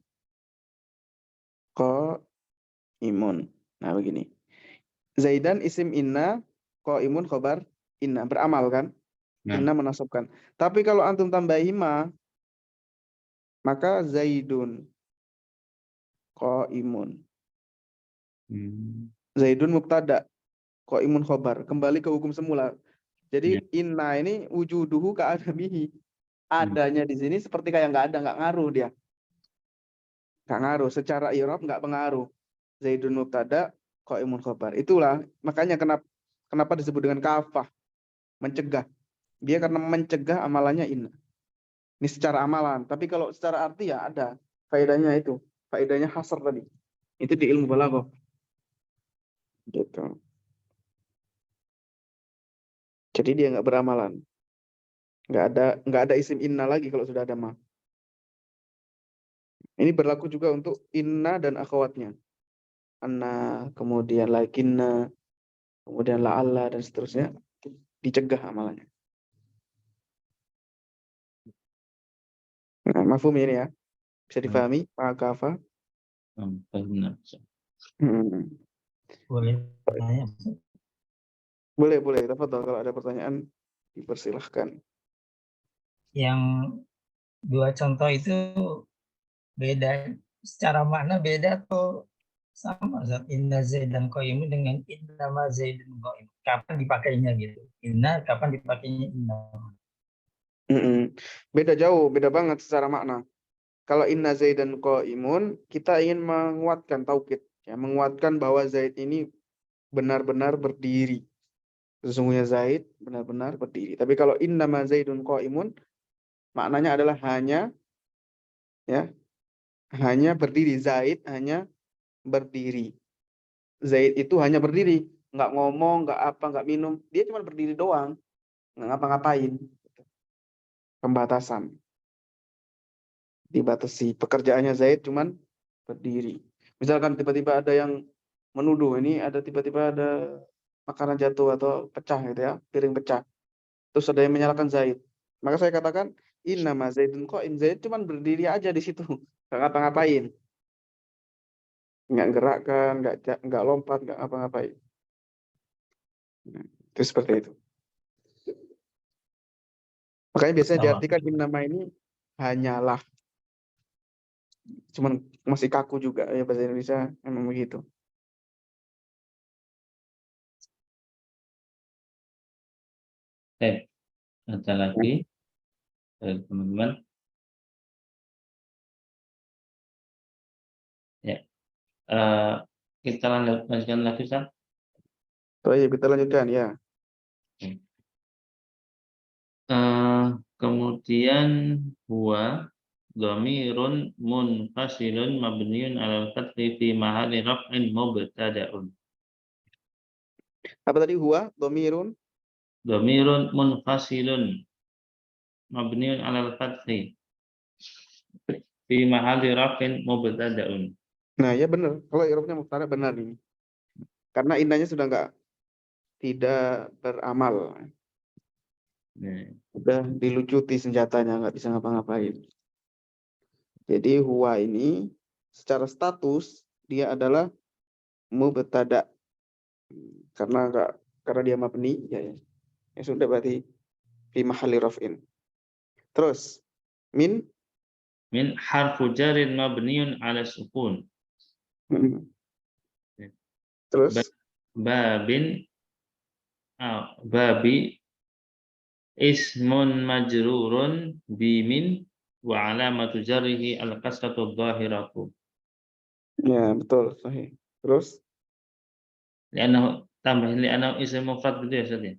imun. Nah, begini. Zaidan isim inna, imun khobar inna. Beramal kan? Inna menasabkan. Tapi kalau antum tambahi ma, maka Zaidun imun. Zaidun mubtada, imun khobar. Kembali ke hukum semula. Jadi Ya. inna ini wujuduhu ka'adamihi. Adanya di sini seperti kayak nggak ada, nggak ngaruh dia. Nggak ngaruh. Secara i'rab nggak pengaruh. Zaidun mubtada, qaimun khobar. Itulah makanya kenapa disebut dengan kafah, mencegah. Dia karena mencegah amalannya inna. Ini secara amalan. Tapi kalau secara arti ya ada faedahnya itu. Faedahnya hasr tadi. Itu di ilmu balaghah. Gitu. Jadi dia nggak beramalan. Nggak ada isim inna lagi kalau sudah ada ma. Ini berlaku juga untuk inna dan akhwatnya. Anna, kemudian lakinna, kemudian la'alla dan seterusnya. Dicegah amalannya. Nah, mafhum ini ya. Bisa difahami? Ma'akafa. Benar. Boleh bertanya? Boleh. Tafadhol, kalau ada pertanyaan dipersilahkan. Yang dua contoh itu beda secara makna beda atau sama Ustaz? Inna Zaidan qaimun dengan inna ma Zaidun qaimun. Kapan dipakainya gitu? Inna kapan dipakainya inna? Beda jauh, beda banget secara makna. Kalau inna Zaidan qaimun, kita ingin menguatkan taukid, ya, menguatkan bahwa Zaid ini benar-benar berdiri. Sesungguhnya Zaid benar-benar berdiri. Tapi kalau inna ma Zaidun qaimun, maknanya adalah hanya berdiri. Zaid hanya berdiri. Zaid itu hanya berdiri, nggak ngomong, nggak apa, nggak minum. Dia cuma berdiri doang, nggak ngapa-ngapain. Pembatasan. Dibatasi. Pekerjaannya Zaid cuman berdiri. Misalkan tiba-tiba ada yang menuduh, ini tiba-tiba ada makanan jatuh atau pecah gitu ya, piring pecah. Terus ada yang menyalahkan Zaid. Maka saya katakan, inna ma Zaidun qaim. Zaid cuman berdiri aja di situ, nggak ngapa-ngapain. Nggak gerakkan, nggak lompat, nggak ngapa-ngapain. Nah, itu seperti itu. Makanya biasanya diartikan inna ma ini hanyalah. Cuman masih kaku juga ya bahasa Indonesia, memang begitu. Ada lagi dari teman-teman? Ya. Kita lanjutkan lagi, Ustaz. Kita lanjutkan ya. Kemudian huwa dhamirun munfasilun mabniun 'alal fathi fi mahalli raf'in mubtada'un. Apa tadi huwa dhamirun? Dhamirun munfasilun mabniun 'alal fathi fi mahalli raf'in mubtada'un. Nah, ya benar. Kalau i'rabnya mubtada benar ini. Karena innanya sudah tidak beramal. Nah, Udah dilucuti senjatanya, nggak bisa ngapa-ngapain. Jadi huwa ini secara status dia adalah mubtada. Karena dia mabni ya sudah berarti fi mahalli raf'in. Terus min harfu jarin mabniun 'ala sukun. terus Babi ismun majrurun bimin wa alamatu jarrihi al-kasratu dhahiratu. ya betul sahih. Terus Li'annahu ism mufrad gitu ya Ustaz ya?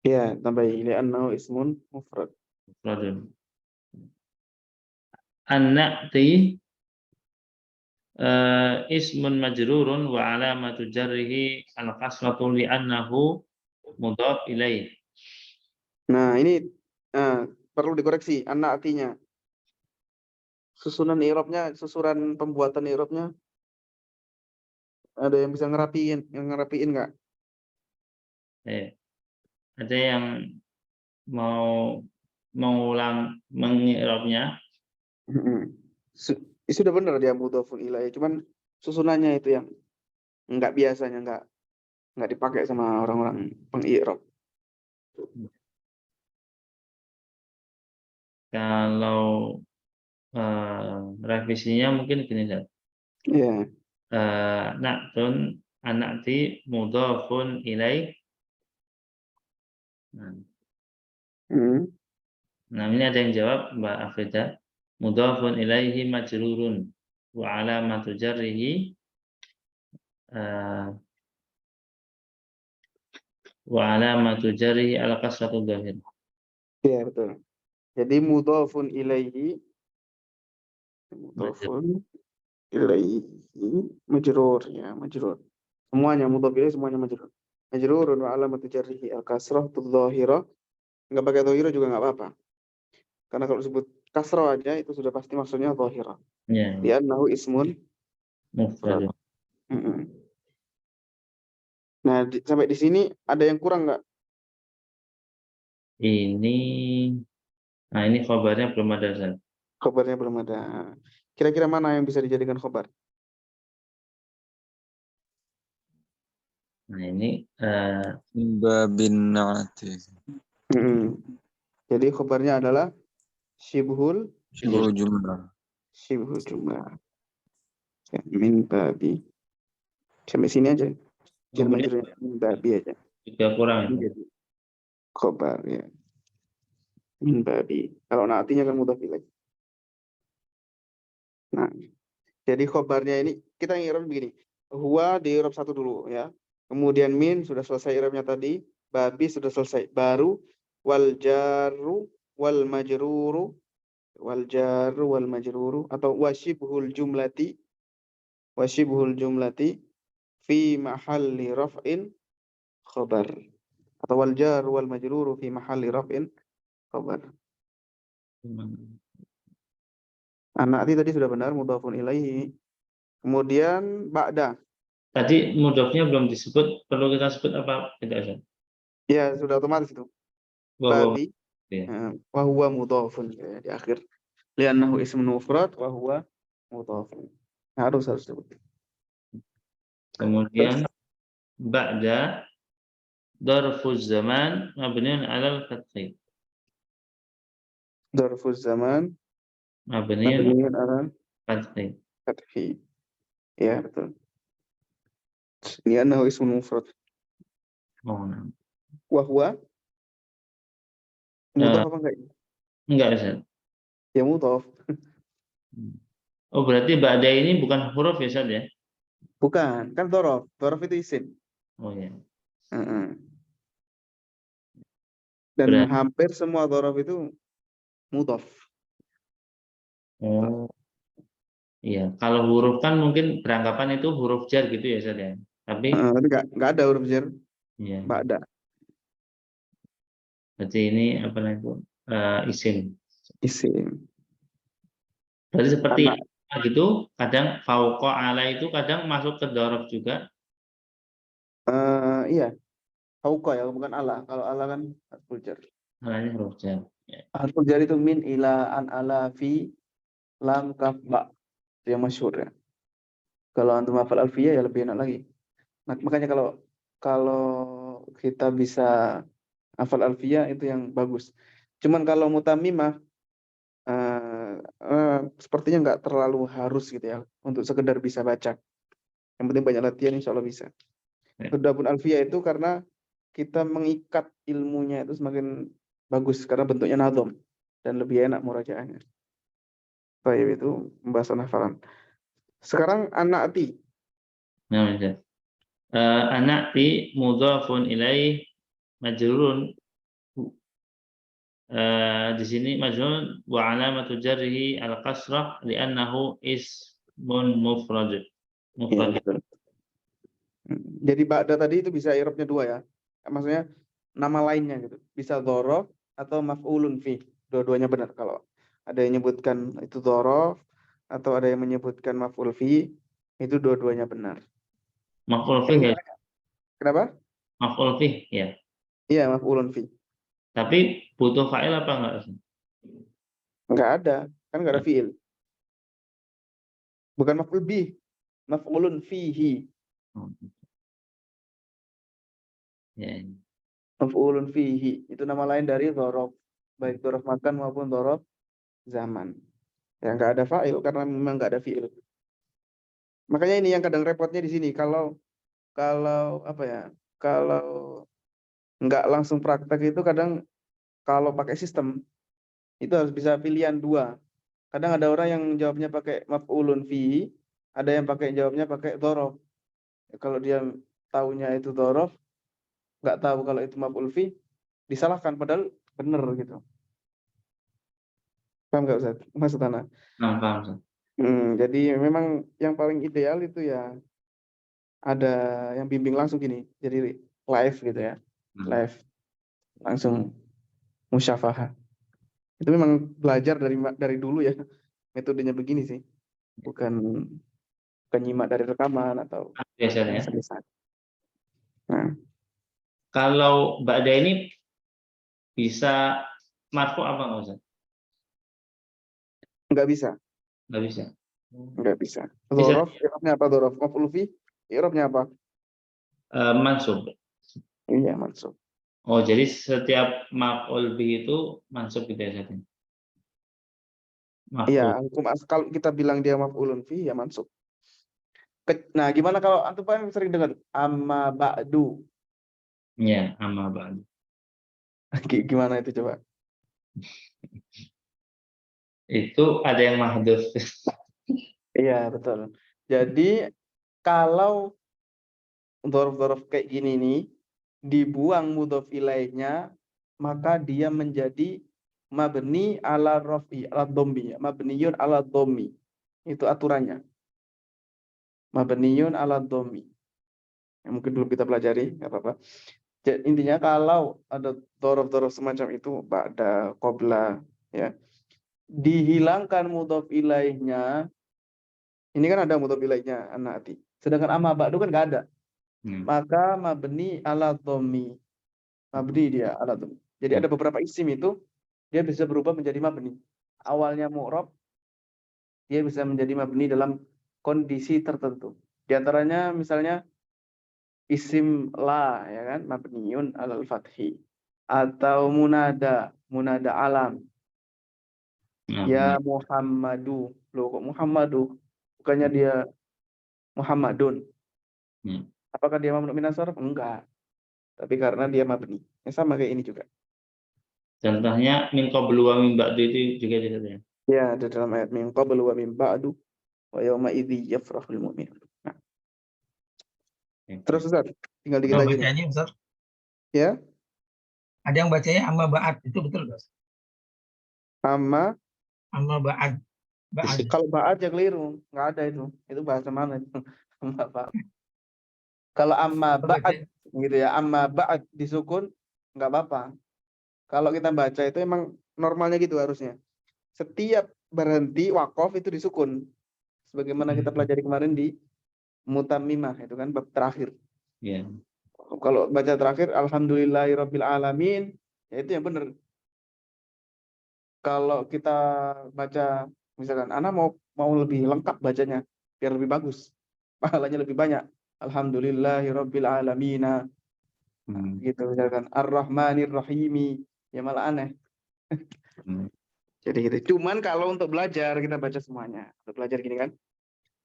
ya tambahi li'annahu ismun mufrad. Mufradun. An-na'ti ismun majrurun wa alamatu jarrihi al-kasratu li'annahu mudhaf ilaih. Nah, ini perlu dikoreksi anak artinya. Susunan pembuatan i'rabnya ada yang bisa ngerapiin nggak? Ada yang mau mengulang mengi'rabnya? Sudah benar dia mudhofun ilaih, cuman susunannya itu yang nggak biasanya nggak dipakai sama orang-orang peng-i'rab. Kalau revisinya mungkin gini Ustaz. Iya. Na'tun anakti mudhafun ilaih. Nah, Hmm. Nah, ini ada yang jawab Mbak Afida. Mudhafun ilaihi majrurun wa alamatu jarrihi eh, wa alamatu jarrihi al kasratu dhahir. Iya, betul. Jadi mudhafun ilaihi, Majrur. mudhafun ilaihi majrur ya, majrur. Semuanya mudhaf ilaihi semuanya majrur. Majrurun wa alamatu jarrihi al-kasrah dhahirah. Enggak pakai dhahirah juga enggak apa-apa. Karena kalau disebut kasrah aja itu sudah pasti maksudnya dhahirah. Ya, Li'annahu ismun mufrad. mufrad. Mm-mm. Nah, sampai di sini ada yang kurang nggak? Ini nah ini khabarnya belum ada Ustaz. Khobarnya belum ada. Kira-kira mana yang bisa dijadikan khobar? Nah, ini Min babin na'ati. Mm-mm. Jadi khobarnya adalah syibhul Syibhul jumlah. jumlah. Ya, min babi. Sampai sini aja. Jar kemudian majrurnya min babi aja. juga kurang Ini itu. jadi khobar ya. Min babi. Kalau nantinya kan mudah pilih. Nah, jadi khobarnya ini kita ngirim begini. Huwa di Arab satu dulu ya. Kemudian min sudah selesai Arabnya tadi. Babi sudah selesai. Baru wal jaru wal majruru wal jaru wal majruru atau wasyibhul jumlati fi mahalli raf'in khabar atau wal jaru wal majruru fi mahalli raf'in khabar. Anak tadi sudah benar mudhafun ilaihi. Kemudian ba'da. Tadi mudhofnya belum disebut, perlu kita sebut apa tidak Ustaz? Ya, sudah otomatis itu. Bahwa Babi ya. wa huwa mudhafun ya, di akhir. Li'annahu ismun mufrad wa huwa mudhafun. Harus sebut. Terus Kemudian ba'da darfuz zaman mabniun 'alal fathi. darfuz zaman Mabniun mabniun ala fathi. fathi. Ya, betul. Li'annahu ismun mufrad Oh, nah. wa huwa Eh, mudhaf apa enggak? enggak Ustaz. Ya mudhaf. Oh, berarti ba'da ini bukan huruf ya Ustaz ya? Bukan, kan dhorof. Dhorof itu isim. Oh ya. Heeh. Dan Berarti hampir semua dhorof itu mudhaf. oh iya, kalau huruf kan mungkin beranggapan itu huruf jar gitu ya Ustaz ya. Tapi Tapi enggak ada huruf jar ya, ba'da. berarti ini apa namanya itu isim. Isim. Berarti seperti Anak. gitu, kadang fauqa ala itu kadang masuk ke dzaraf juga. Iya, fauqa ya, bukan ala. Kalau ala kan harful jar. Alanya huruf jar. Ya. Harful jar itu min, ila, an, ala, fi, lam, kaf, ba. Itu yang masyhur ya. Kalau antum hafal alfiyah ya lebih enak lagi. Makanya kalau kalau kita bisa hafal alfiyah itu yang bagus. Cuman kalau mutammimah sepertinya nggak terlalu harus gitu ya untuk sekedar bisa baca. Yang penting banyak latihan insya Allah bisa. Ya. Adapun alfiyah itu karena kita mengikat ilmunya itu semakin bagus karena bentuknya nadhom dan lebih enak murajaahnya. Baik, itu pembahasan hafalan. Sekarang anati. Nah, misal. Anati mudhafun ilaih majrurun. Di sini majrurun wa alamatu jarrihi al kasrah li'annahu ismun mufrad. Ya, Mufrad. betul. Jadi ba'da tadi itu bisa i'rabnya dua ya. Maksudnya nama lainnya gitu. Bisa dzaraf atau maf'ulun fi. Dua-duanya benar kalau ada yang menyebutkan itu dzaraf atau ada yang menyebutkan maf'ul fi, itu dua-duanya benar. Maf'ul Yang fih ya. kenapa? Maf'ul fih ya. Iya, maf'ulun fi. Tapi butuh fa'il apa enggak? Enggak ada, kan enggak ada fi'il. Bukan maf'ul bih, maf'ulun fihi. Oh, ya. Maf'ulun fihi itu nama lain dari dzaraf, baik dzaraf makan maupun dzaraf zaman. Ya enggak ada fa'il karena memang enggak ada fi'il. Makanya ini yang kadang repotnya di sini kalau apa ya? Kalau enggak langsung praktek itu kadang kalau pakai sistem itu harus bisa pilihan dua. Kadang ada orang yang jawabnya pakai maf'ulun fi, ada yang jawabnya pakai dzaraf. Kalau dia taunya itu dzaraf, nggak tahu kalau itu maf'ul fi, disalahkan padahal benar gitu. Paham nggak Ustaz? Maksud Ana? Nah, paham, Ustaz. Jadi memang yang paling ideal itu ya ada yang bimbing langsung gini, jadi live gitu ya, live langsung musyafahah. Itu memang belajar dari dulu ya, metodenya begini sih, bukan nyimak dari rekaman atau Biasanya. lisan-lisan. Nah, Kalau Ba'da ini bisa marfu apa nggak Ustaz? nggak bisa, Nggak bisa. nggak bisa. Bisa. Dzaraf, i'rabnya apa dzaraf? Maf'ul fi, i'rabnya apa? Mansub. Iya, mansub. Oh, jadi setiap maf'ul bih itu mansub gitu ya, Ustaz? Iya, Maf'ul. kalau kita bilang dia maf'ulun fi, ya mansub. Nah, gimana kalau antum kan sering dengar amma ba'du? Ya, amma ba'du. Gimana itu coba? Itu ada yang mahdhuf. Iya, betul. Jadi kalau dzaraf-dzaraf kayak gini nih dibuang mudhof ilaihnya, maka dia menjadi mabni ala rafi ala dhammi, mabniyun ala dhammi. Itu aturannya. Mabniyun ala dhammi. Mungkin belum kita pelajari, nggak apa-apa. Jadi, intinya kalau ada dzaraf-dzaraf semacam itu ba'da, qabla, ya, dihilangkan mudhof ilaihnya. Ini kan ada mudhof ilaihnya anati. Sedangkan amma ba'du kan nggak ada. Maka mabni ala dhammi. Mabni dia ala dhammi. Jadi ada beberapa isim itu dia bisa berubah menjadi mabni. Awalnya mu'rab, dia bisa menjadi mabni dalam kondisi tertentu. Di antaranya misalnya isim la, ya kan, mabniun alal fathi, atau munada alam, ya Muhammadu. Loh kok Muhammadu? Bukannya dia Muhammadun. Apakah dia mamnu minas sarf? Enggak. Tapi karena dia mabni. Yang sama kayak ini juga. Contohnya min qablu wa min ba'du itu juga gitu ya. Ya, ada dalam ayat min qablu wa min ba'du wa yawma idzi yafrahul mu'minun. Nah, terus Ustaz, tinggal dikit Kalau lagi nih. bacanya Ustaz, Ya, ada yang bacanya amma ba'ad, itu betul Ustaz? amma Amma ba'ad. Ba'ad. kalau ba'ad ya keliru, nggak ada itu. Itu bahasa mana itu? Nggak paham. Kalau amma ba'ad gitu ya, amma ba'ad disukun nggak apa-apa. Kalau kita baca itu emang normalnya gitu harusnya. Setiap berhenti waqaf itu disukun. Sebagaimana kita pelajari kemarin di mutammimah itu kan bab terakhir. Ya. Kalau baca terakhir alhamdulillahirabbil alamin, ya itu yang benar. Kalau kita baca misalkan anak mau lebih lengkap bacanya biar lebih bagus. Pahalanya lebih banyak. Alhamdulillahirabbil alamin. Gitu misalkan Ar-Rahmanir Rahimi, ya malah aneh. Jadi gitu. Cuman kalau untuk belajar kita baca semuanya. Untuk belajar gini kan.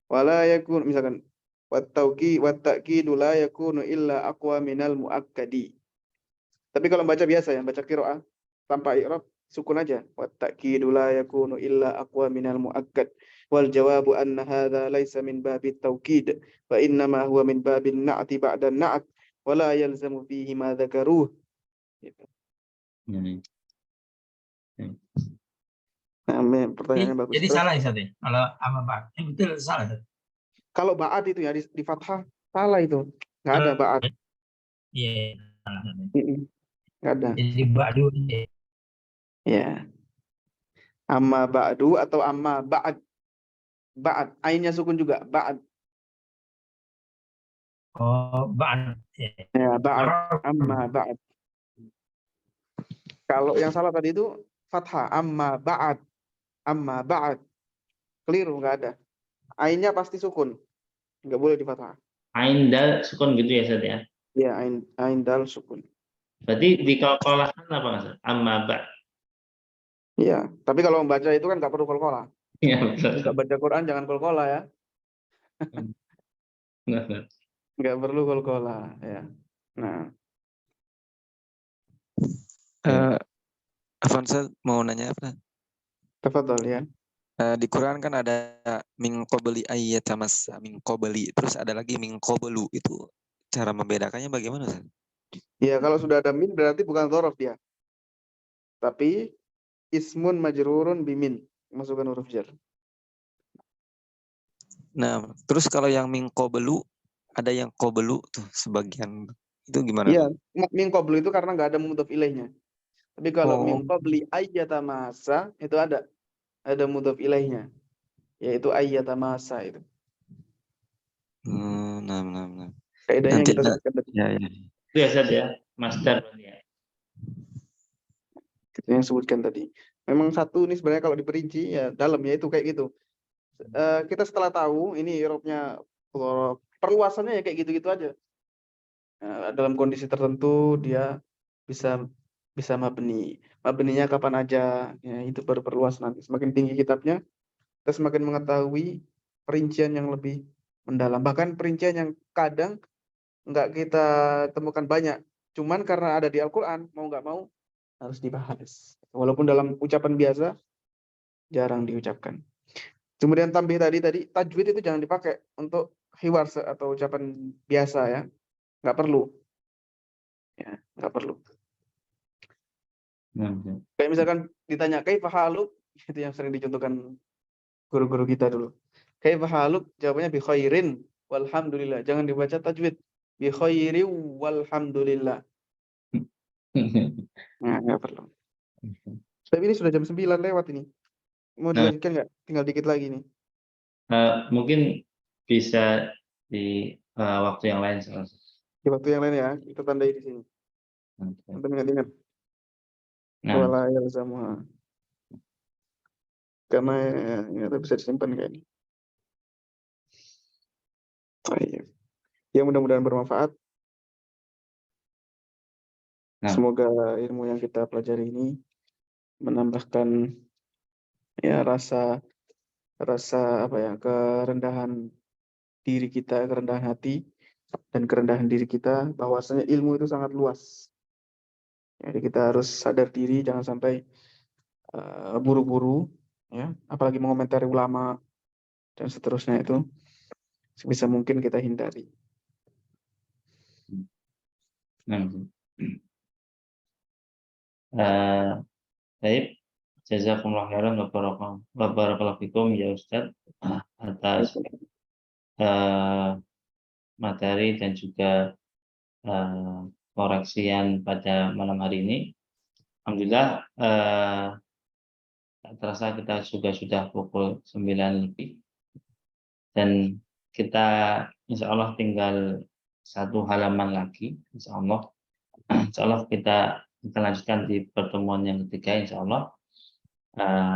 Wala yakun misalkan wattauqidu la yakunu illa aqwa minal muakkadi. Tapi kalau baca biasa ya, baca qiraah tanpa i'rab sukun aja. Wattaqidu la yakunu illa aqwa minal muakkad. Wal jawabu anna hadza laisa min babit tauqid wa innama huwa min babin na'ti ba'da na'at wala yalzamu fihi ma dzakaruh. Gitu. Nah, pertanyaannya bagus. Jadi Terus, salah ya Ustaz ya? Kalau amma ba'ad. Betul salah Ustaz. kalau ba'ad itu ya di fathah salah itu. Nggak ada ba'ad. Iya, salah. Nggak ada. Jadi ba'du. Ya. Amma ba'du atau amma ba'ad. Ba'ad. Ainnya sukun juga. Ba'ad. Oh, ba'ad. Ya, ba'ad. Amma ba'ad. Kalau yang salah tadi itu fathah. Amma ba'ad. Amma ba'ad. Keliru, nggak ada. Ainnya pasti sukun. Nggak boleh di fathah. Ain dal sukun gitu ya, Ustaz ya. Ya, ain dal sukun. Berarti dikolkolahkan apa nggak, Ustaz? Amma ba'. Iya, tapi kalau membaca itu kan nggak perlu kolkolah. Ya, betul. Nggak baca Quran jangan kolkolah ya. Nggak perlu kolkolah ya. Nah, Avanza mau nanya apa? Tafadhol ya. Di Quran kan ada min qabli ayyatamassa, min qabli, terus ada lagi min qablu. Itu cara membedakannya bagaimana, Ustaz? Ya, kalau sudah ada min berarti bukan dzaraf dia. Tapi ismun majrurun bimin. Masukkan huruf jar. Nah, terus kalau yang min qablu, ada yang qablu tuh sebagian. Itu gimana? Iya, min qablu itu karena nggak ada mudhof ilaihnya. Tapi kalau min Oh, qabli ayyatamassa itu ada mudhof ilaihnya, yaitu ayyatamassa itu. nah, nah, nah. Kaidahnya Nanti kita sebutkan tadi. ya, ya. Itu ya Ustaz ya, master ya. Kita yang sebutkan tadi. Memang satu ini sebenarnya kalau diperinci ya dalam ya itu kayak gitu. Kita setelah tahu ini Eropnya perluasannya ya kayak gitu-gitu aja. Dalam kondisi tertentu dia bisa mabni. Mabninya kapan aja, ya itu baru perluas nanti. Semakin tinggi kitabnya, kita semakin mengetahui perincian yang lebih mendalam. Bahkan perincian yang kadang nggak kita temukan banyak. Cuman karena ada di Al-Quran, mau nggak mau harus dibahas. Walaupun dalam ucapan biasa, jarang diucapkan. Kemudian tambih tadi tajwid itu jangan dipakai untuk hiwar atau ucapan biasa ya. Nggak perlu. Ya, nggak perlu. Nah, Kayak misalkan ditanya kaifa haluk, itu yang sering dicontohkan guru-guru kita dulu. Kaifa haluk, jawabannya bi khairin walhamdulillah. Jangan dibaca tajwid. Bi khairin walhamdulillah. Nah, nggak perlu. Tapi ini sudah jam 9 lewat ini. Mau Nah, dilanjutkan nggak? Tinggal dikit lagi nih. mungkin bisa di waktu yang lain Ustaz. Di waktu yang lain ya, kita tandai di sini. Sampai ingat-ingat. Nah, Wala yalzamuha. Karena ya, bisa disimpan kayak ini. Baik. Ya mudah-mudahan bermanfaat. Nah. Semoga ilmu yang kita pelajari ini menambahkan ya rasa apa ya, kerendahan diri kita, kerendahan hati dan kerendahan diri kita, bahwasanya ilmu itu sangat luas. Jadi kita harus sadar diri, jangan sampai buru-buru, ya, apalagi mengomentari ulama dan seterusnya itu sebisa mungkin kita hindari. Nah, baik, jazakumullah khairan wa barakallahu fikum ya Ustaz atas materi dan juga koreksian pada malam hari ini. Alhamdulillah tak terasa kita sudah pukul 9 lebih dan kita insya Allah tinggal satu halaman lagi insya Allah kita lanjutkan di pertemuan yang ketiga insya Allah.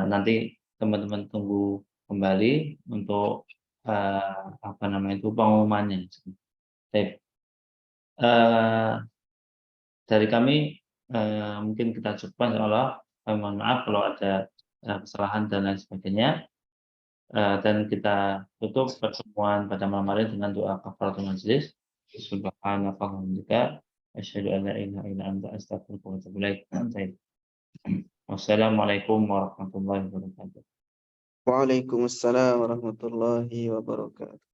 Nanti teman-teman tunggu kembali untuk pengumumannya. Baik. Dari kami mungkin kita cukupkan insya Allah. Mohon maaf kalau ada kesalahan dan lain sebagainya. Dan kita tutup pertemuan pada malam hari dengan doa kafaratul majelis. Subhanaka wa bihamdika asyhadu an la ilaha illa anta astaghfiruka wa atubu ilaik. Wassalamualaikum warahmatullahi wabarakatuh. Waalaikumsalam warahmatullahi wabarakatuh.